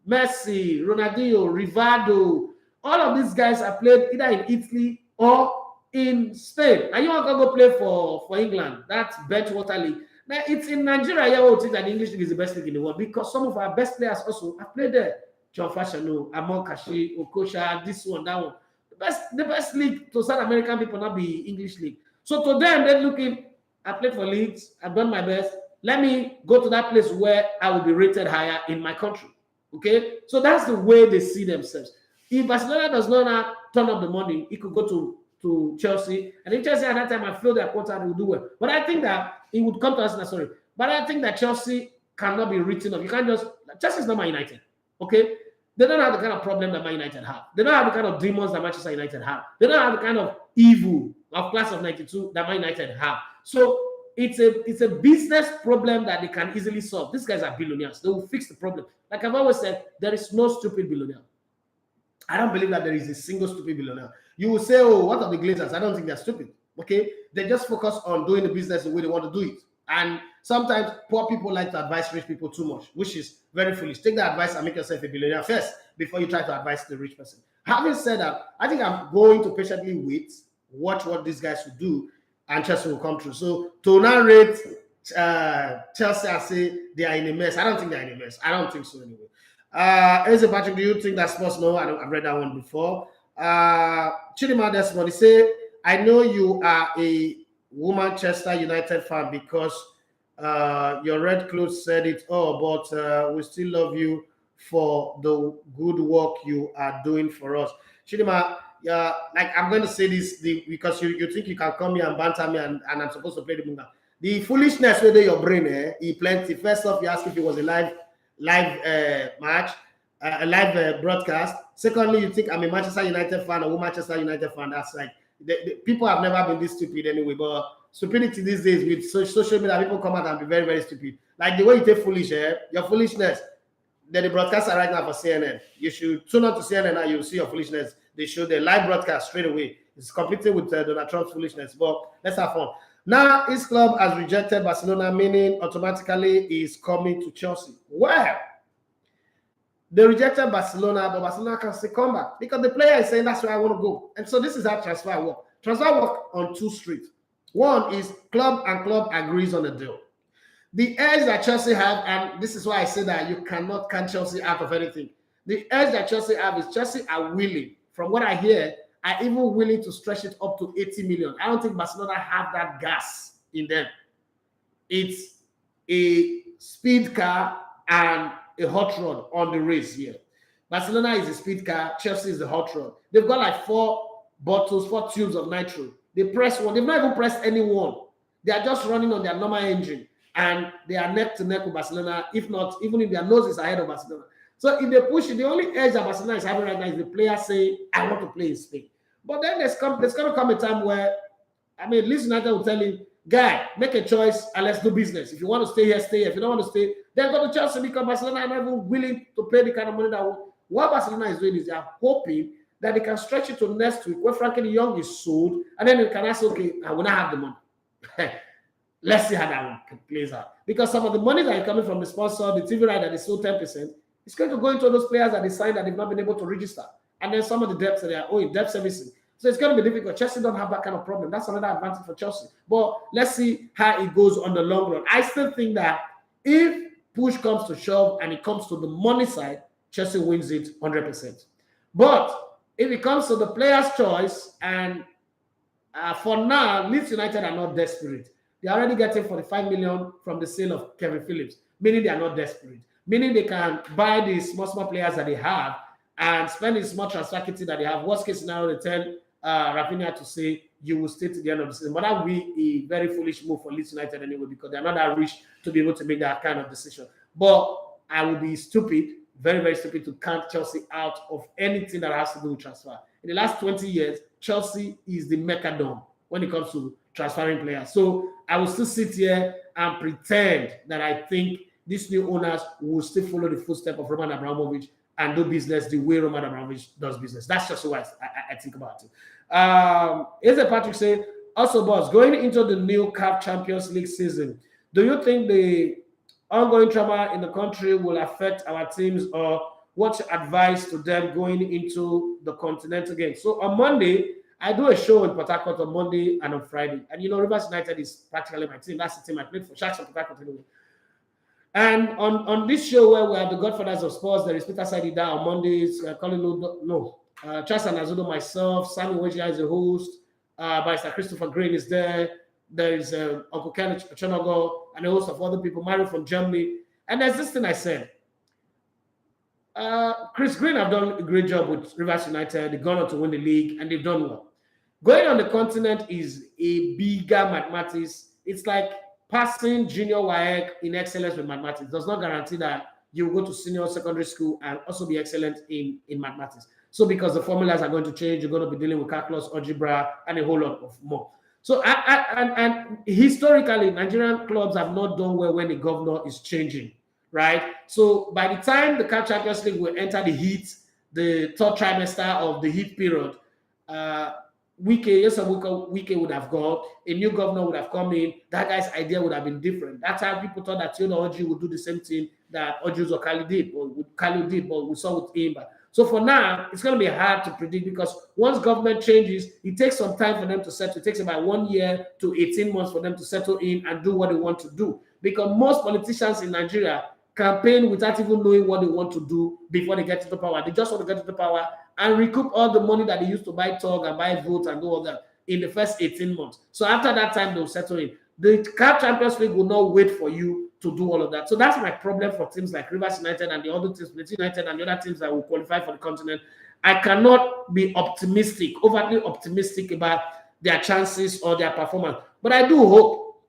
Messi, Ronaldinho, Rivaldo, all of these guys are played either in Italy or in Spain. And you want to go play for England. That's Benchwater League. Now, it's in Nigeria, yeah, we think that the English league is the best league in the world because some of our best players also have played there. John Fashanu, Amon Kashi, Okosha, this one, that one. The best league to South American people not be English league. So to them, they're looking, I played for Leeds, I've done my best. Let me go to that place where I will be rated higher in my country. Okay? So that's the way they see themselves. If Barcelona does not turn up the money, it could go to Chelsea. And if Chelsea at that time I feel their quota, they will do well. But I think that it would come to us, sorry. But I think that Chelsea cannot be written off. You can't just, Chelsea is not Man United. Okay? They don't have the kind of problem that Man United have. They don't have the kind of demons that Manchester United have. They don't have the kind of evil of class of 92 that Man United have. So it's a business problem that they can easily solve. These guys are billionaires. They will fix the problem. Like I've always said, there is no stupid billionaire. I don't believe that there is a single stupid billionaire. You will say, oh, what are the Glazers? I don't think they're stupid. Okay? They just focus on doing the business the way they want to do it. And sometimes poor people like to advise rich people too much, which is very foolish. Take that advice and make yourself a billionaire first before you try to advise the rich person. Having said that, I think I'm going to patiently wait, watch what these guys will do, and Chelsea will come through. So to now rate Chelsea and say they are in a mess, I don't think they're in a mess. I don't think so anyway. Eze Patrick, do you think that Sports No? I've read that one before. Chidima Desmond, he say, I know you are a Manchester United fan because your red clothes said it all, but we still love you for the good work you are doing for us. Chidima, like I'm going to say this because you think you can come here and banter me and I'm supposed to play the bunga. The foolishness within your brain, he plenty. First off, you ask if it was a live match, a live broadcast. Secondly, you think I'm a Manchester United fan or Manchester United fan. That's like the people have never been this stupid anyway. But stupidity these days with social media, people come out and be very, very stupid. Like the way you take foolish, your foolishness. They're the broadcaster right now for CNN. You should tune on to CNN and you'll see your foolishness. They show the live broadcast straight away. It's competing with Donald Trump's foolishness. But let's have fun. Now, his club has rejected Barcelona, meaning automatically he's coming to Chelsea. Well, they rejected Barcelona, but Barcelona can still come back because the player is saying that's where I want to go. And so this is how transfer work. Transfer work on two streets. One is club and club agrees on a deal. The edge that Chelsea have, and this is why I say that you cannot count Chelsea out of anything. The edge that Chelsea have is Chelsea are willing, from what I hear, are even willing to stretch it up to 80 million. I don't think Barcelona have that gas in them. It's a speed car and a hot rod on the race here. Barcelona is a speed car. Chelsea is the hot rod. They've got like 4 tubes of nitro. They press one. They've not even pressed any one. They are just running on their normal engine. And they are neck to neck with Barcelona. If not, even if their nose is ahead of Barcelona. So if they push it, the only edge that Barcelona is having right now is the player saying, I want to play in Spain. But then there's going to come a time where, Leeds United will tell him, guy, make a choice and let's do business. If you want to stay here, stay here. If you don't want to stay, then go to Chelsea, because Barcelona are not even willing to pay the kind of money that what Barcelona is doing is they are hoping that they can stretch it to next week where Frankie de Jong is sold, and then they can ask, okay, I will not have the money. Let's see how that one plays out. Because some of the money that is coming from the sponsor, the TV right that is sold 10%, it's going to go into those players that they signed that they've not been able to register. And then some of the debts that they are owing, debt servicing. So it's going to be difficult. Chelsea don't have that kind of problem. That's another advantage for Chelsea. But let's see how it goes on the long run. I still think that if push comes to shove and it comes to the money side, Chelsea wins it 100%. But if it comes to the player's choice, and for now, Leeds United are not desperate. They are already getting 45 million from the sale of Kevin Phillips, meaning they are not desperate. Meaning they can buy the small players that they have and spend the small transfer kitty that they have. Worst case scenario, they tell Raphinha to say, you will stay to the end of the season. But that will be a very foolish move for Leeds United anyway, because they're not that rich to be able to make that kind of decision. But I would be stupid, very, very stupid, to count Chelsea out of anything that has to do with transfer. In the last 20 years, Chelsea is the Mecca when it comes to transferring players. So I will still sit here and pretend that I think these new owners will still follow the footsteps of Roman Abramovich and do business the way Roman Abramovich does business. That's just what I think about it. Here's a Patrick saying, also, boss, going into the new CAF Champions League season, do you think the ongoing trauma in the country will affect our teams, or what's your advice to them going into the continental game? So on Monday, I do a show in Port Harcourt on Monday and on Friday. And Rivers United is practically my team. That's the team I played for. Sharks of Port Harcourt anyway. And on this show where we have the Godfathers of Sports, there is Peter Saidida on Mondays, Charles Anazudo, myself, Sammy Wejia is the host, Barrister Christopher Green is there, there is Uncle Ken Chonogo, and a host of other people, Mario from Germany. And there's this thing I said. Chris Green have done a great job with Rivers United. They've gone on to win the league, and they've done well. Going on the continent is a bigger mathematics. It's like passing junior WAEC in excellence with mathematics does not guarantee that you will go to senior secondary school and also be excellent in mathematics. So because the formulas are going to change, you're going to be dealing with calculus, algebra, and a whole lot of more. So and historically, Nigerian clubs have not done well when the governor is changing, right? So by the time the CAF Champions League will enter the heat, the third trimester of the heat period, Wike would have gone, a new governor would have come in, that guy's idea would have been different. That's how people thought that Oji would do the same thing that Oji Zokali did, or Kalu did, but we saw with Imba. So for now, it's going to be hard to predict, because once government changes, it takes some time for them to settle. It takes about 1 year to 18 months for them to settle in and do what they want to do. Because most politicians in Nigeria campaign without even knowing what they want to do before they get into power. They just want to get into power and recoup all the money that they used to buy talk and buy votes and do all that in the first 18 months. So after that time, they'll settle in. The CAF Champions League will not wait for you to do all of that. So that's my problem for teams like Rivers United and the other teams, Leeds United and the other teams that will qualify for the continent. I cannot be overtly optimistic about their chances or their performance. But I do hope,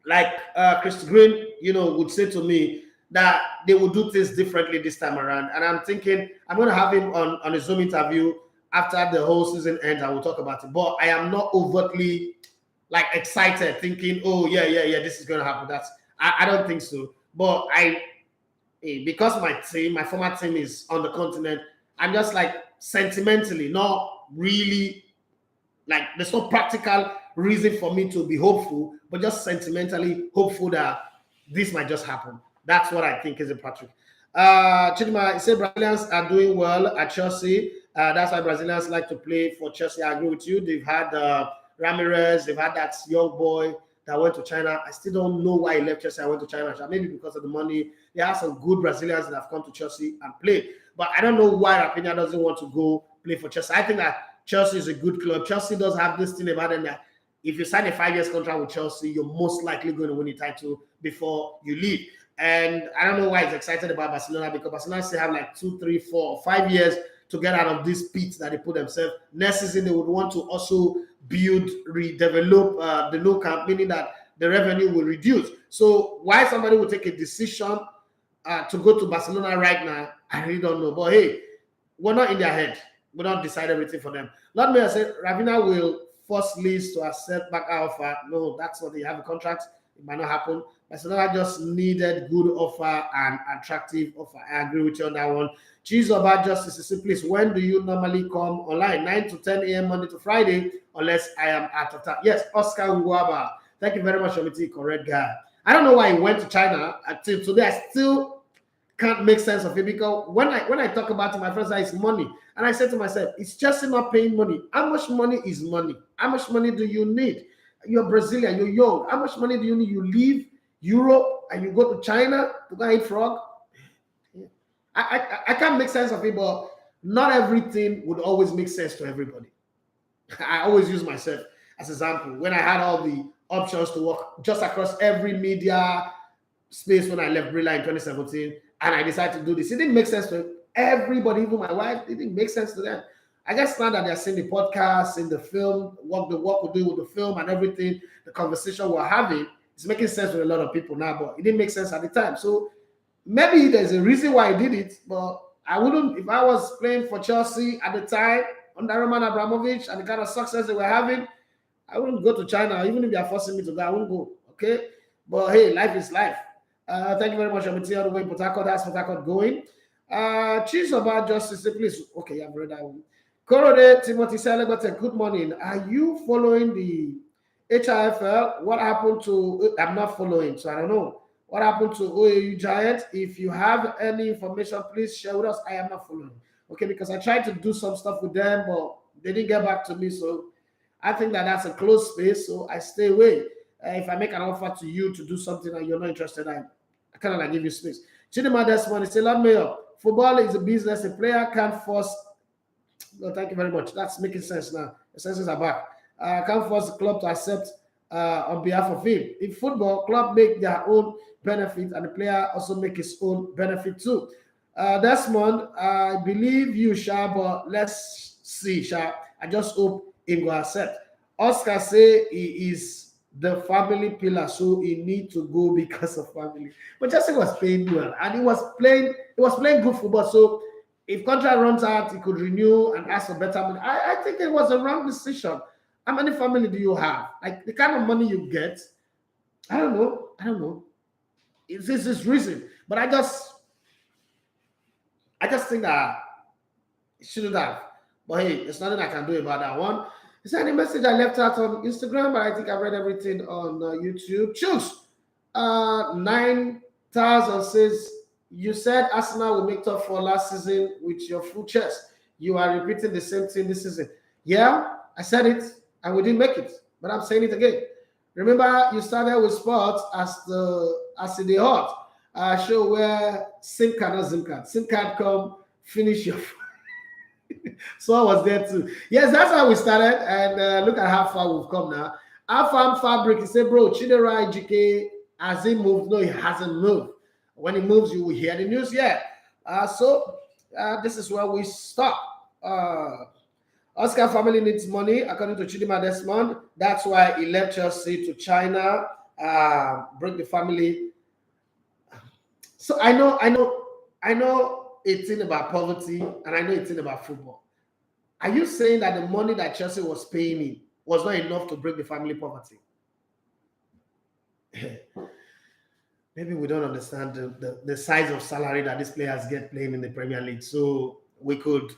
like Chris Green, would say to me, that they will do things differently this time around. And I'm thinking I'm going to have him on a Zoom interview after the whole season ends. I will talk about it. But I am not overtly excited, thinking, oh, yeah, this is going to happen. I don't think so. But because my former team is on the continent, I'm just sentimentally, not really, there's no practical reason for me to be hopeful, but just sentimentally hopeful that this might just happen. That's what I think is a Patrick. Chidima said Brazilians are doing well at Chelsea. That's why Brazilians like to play for Chelsea. I agree with you. They've had Ramirez. They've had that young boy that went to China. I still don't know why he left Chelsea and went to China. Maybe because of the money. There are some good Brazilians that have come to Chelsea and played. But I don't know why Raphinha doesn't want to go play for Chelsea. I think that Chelsea is a good club. Chelsea does have this thing about them that if you sign a 5-year contract with Chelsea, you're most likely going to win the title before you leave. And I don't know why he's excited about Barcelona, because Barcelona still have like 2, 3, 4, 5 years to get out of this pit that they put themselves. Next season, they would want to also build, redevelop the low camp, meaning that the revenue will reduce. So why somebody would take a decision to go to Barcelona right now, I really don't know. But hey, we're not in their head. We don't decide everything for them. Not me, I said Raphinha will force Leeds to accept back our offer. No, that's what they have a contract. It might not happen. Barcelona just needed good offer and attractive offer. I agree with you on that one. Choose about justice. Please, when do you normally come online? 9 to 10 a.m. Monday to Friday, unless I am out of time. Yes, Oscar Nguaba. Thank you very much, Omiti. Correct guy. I don't know why he went to China until today. I still can't make sense of it, because when I talk about it, my friends say it's money. And I said to myself, it's just not paying money. How much money is money? How much money do you need? You're Brazilian, you're young. How much money do you need? You leave Europe and you go to China to go eat frog? I can't make sense of it, but not everything would always make sense to everybody. I always use myself as an example. When I had all the options to work just across every media space when I left Brilla in 2017, and I decided to do this, it didn't make sense to everybody, even my wife. It didn't make sense to them. I guess now that they're seeing the podcast, seeing the film, what we do with the film and everything, the conversation we're having, it's making sense with a lot of people now, but it didn't make sense at the time. So maybe there's a reason why I did it, but I wouldn't, if I was playing for Chelsea at the time under Roman Abramovich and the kind of success they were having, I wouldn't go to China. Even if they are forcing me to go, I wouldn't go. Okay? But hey, life is life. Thank you very much. I'm all the way in Port Harcourt. That's Port Harcourt going. Choose about justice, please. Okay, I've read that one. Korode Timothy Celebrate, good morning. Are you following the HIFL? What happened to, I'm not following, so I don't know. What happened to OAU Giant? If you have any information, please share with us. I am not following. Okay, because I tried to do some stuff with them, but they didn't get back to me. So I think that's a closed space, so I stay away. If I make an offer to you to do something and you're not interested, I kind of like give you space. Chidima Desmond, say, "Lord Mayor, football is a business. A player can't force." No, thank you very much. That's making sense now. The senses are back. Can't force the club to accept on behalf of him. In football, club make their own benefit, and the player also make his own benefit too. Desmond, I believe you, Sha, but let's see, Sha. I just hope he will accept. Oscar say he is the family pillar, so he need to go because of family. But Jesse was playing well, and he was playing good football. So if contract runs out, he could renew and ask for better money. I think it was a wrong decision. How many family do you have? Like the kind of money you get, I don't know. This is reason, but I just think that it shouldn't have. But hey, there's nothing I can do about that one. Is there any message I left out on Instagram? But I think I read everything on YouTube. Choose 9,000 says, you said Arsenal will make top 4 last season with your full chest. You are repeating the same thing this season. Yeah, I said it and we didn't make it, but I'm saying it again. Remember, you started with sports as the hot show where SIM card come finish your. So I was there too. Yes, that's how we started, and look at how far we've come now. Our farm fabric, he said, bro, Chidera GK has he moved? No, he hasn't moved. When he moves, you will hear the news. Yeah. So this is where we stop. Oscar family needs money, according to Chidima Desmond. That's why he left Chelsea to China, bring the family. So I know a thing about poverty, and I know a thing about football. Are you saying that the money that Chelsea was paying him was not enough to break the family poverty? Maybe we don't understand the size of salary that these players get playing in the Premier League. So we could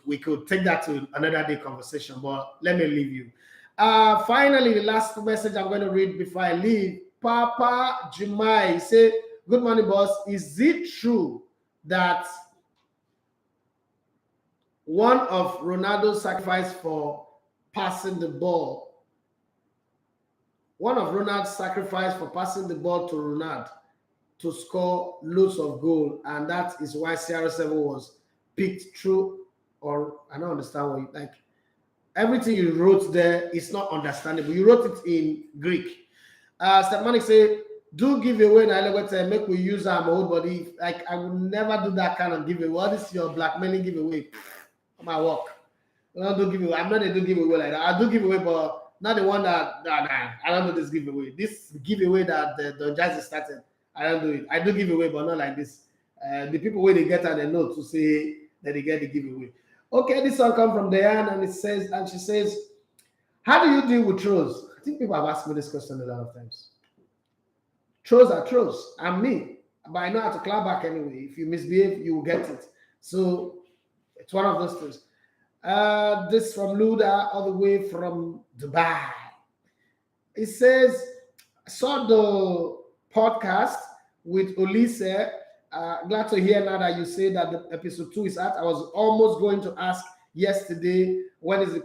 take that to another day conversation, but let me leave you. Finally, the last message I'm going to read before I leave. Papa Jumai said, good morning, boss. Is it true that one of Ronaldo's sacrifice for passing the ball, one of Ronaldo's sacrifice for passing the ball to Ronaldo to score loads of goal, and that is why CR7 was picked through? Or I don't understand what you like. Everything you wrote there is not understandable. You wrote it in Greek. Stepmanic said, do giveaway na Elegbete, make we use our old body. Like I would never do that kind of giveaway. What is your blackmailing giveaway? On my work. I don't do giveaway. I'm not a do giveaway like that. I do giveaway, but not the one that nah, I don't do this giveaway. This giveaway that the Jazz started, I don't do it. I do giveaway, but not like this. The people where they get on the note to say that they get the giveaway. Okay, this one come from Diane, and she says, how do you deal with trolls? I think people have asked me this question a lot of times. Trolls are trolls. I'm me, but I know how to clap back anyway. If you misbehave, you will get it. So it's one of those things. This from Luda, all the way from Dubai. It says, I saw the podcast with Olise. Glad to hear now that you say that the episode 2 is out. I was almost going to ask yesterday, when is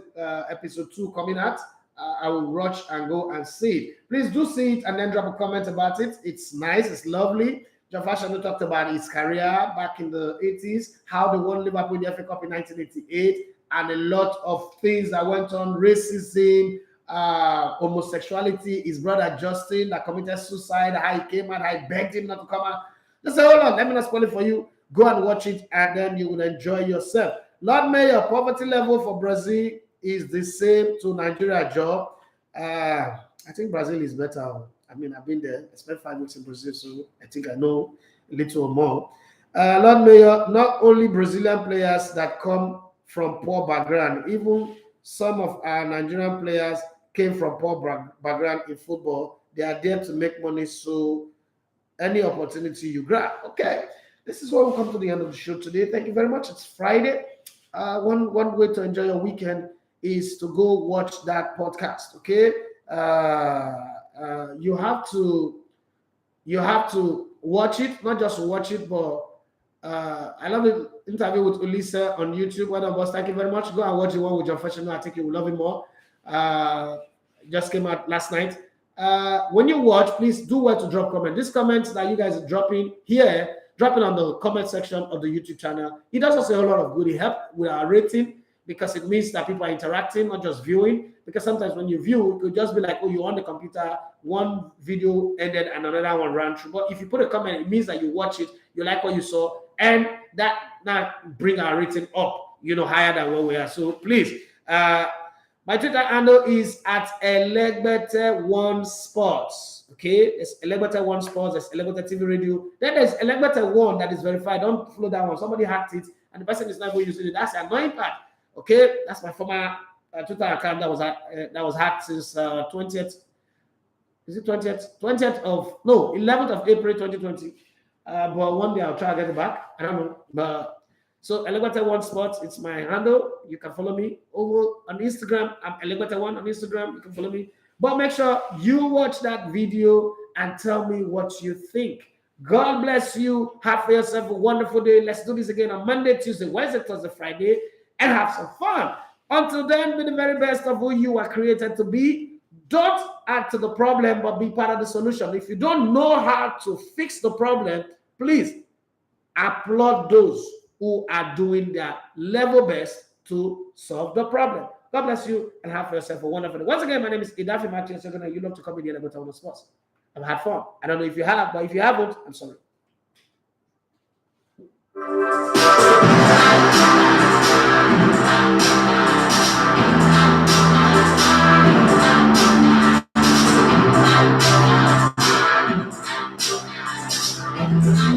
episode 2 coming out? I will rush and go and see it. Please do see it and then drop a comment about it. It's nice, it's lovely. John Fashanu talked about his career back in the 80s, how they won Liverpool in the FA Cup in 1988, and a lot of things that went on, racism, homosexuality, his brother Justin that committed suicide, how he came out, how he begged him not to come out. Just say, hold on, let me not spoil it for you. Go and watch it, and then you will enjoy yourself. Lord Mayor, poverty level for Brazil is the same to Nigeria job. I think Brazil is better. I mean, I've been there. I spent 5 weeks in Brazil, so I think I know a little more. Lord Mayor, not only Brazilian players that come from poor background, even some of our Nigerian players came from poor background in football. They are there to make money, so any opportunity you grab. Okay, this is where we come to the end of the show today. Thank you very much. It's Friday. One way to enjoy your weekend is to go watch that podcast. Okay, you have to watch it, not just watch it, but I love the interview with Olise on YouTube. One of us, thank you very much. Go and watch the one with John Fashanu. I think you will love it more. Just came out last night. When you watch, please do well to drop comments. These comments that you guys are dropping here, dropping on the comment section of the YouTube channel. It does us a whole lot of good. It helps with our rating because it means that people are interacting, not just viewing. Because sometimes when you view, it could just be like, oh, you're on the computer, one video ended and another one ran through. But if you put a comment, it means that you watch it, you like what you saw, and that bring our rating up, higher than where we are. So please, my Twitter handle is at Elegbete1 Sports. Okay, it's Elegbete1 Sports, there's Elegbete TV Radio. Then there's Elegbete1 that is verified. Don't follow that one. Somebody hacked it, and the person is not going to use it. That's the annoying part. Okay, that's my former Twitter account that was hacked since 20th. Is it 20th? 11th of April 2020. But one day I'll try to get it back. I don't know. But so Elegbete1 Sports, it's my handle. You can follow me over on Instagram. I'm Elegbete1 on Instagram. You can follow me. But make sure you watch that video and tell me what you think. God bless you. Have for yourself a wonderful day. Let's do this again on Monday, Tuesday, Wednesday, Thursday, Friday, and have some fun. Until then, be the very best of who you are created to be. Don't add to the problem, but be part of the solution. If you don't know how to fix the problem, please applaud those who are doing their level best to solve the problem. God bless you and have for yourself a wonderful day. Once again, my name is Idafi Matthijs. You love to come in the Elegbete Sports. I've had fun. I don't know if you have, but if you haven't, I'm sorry.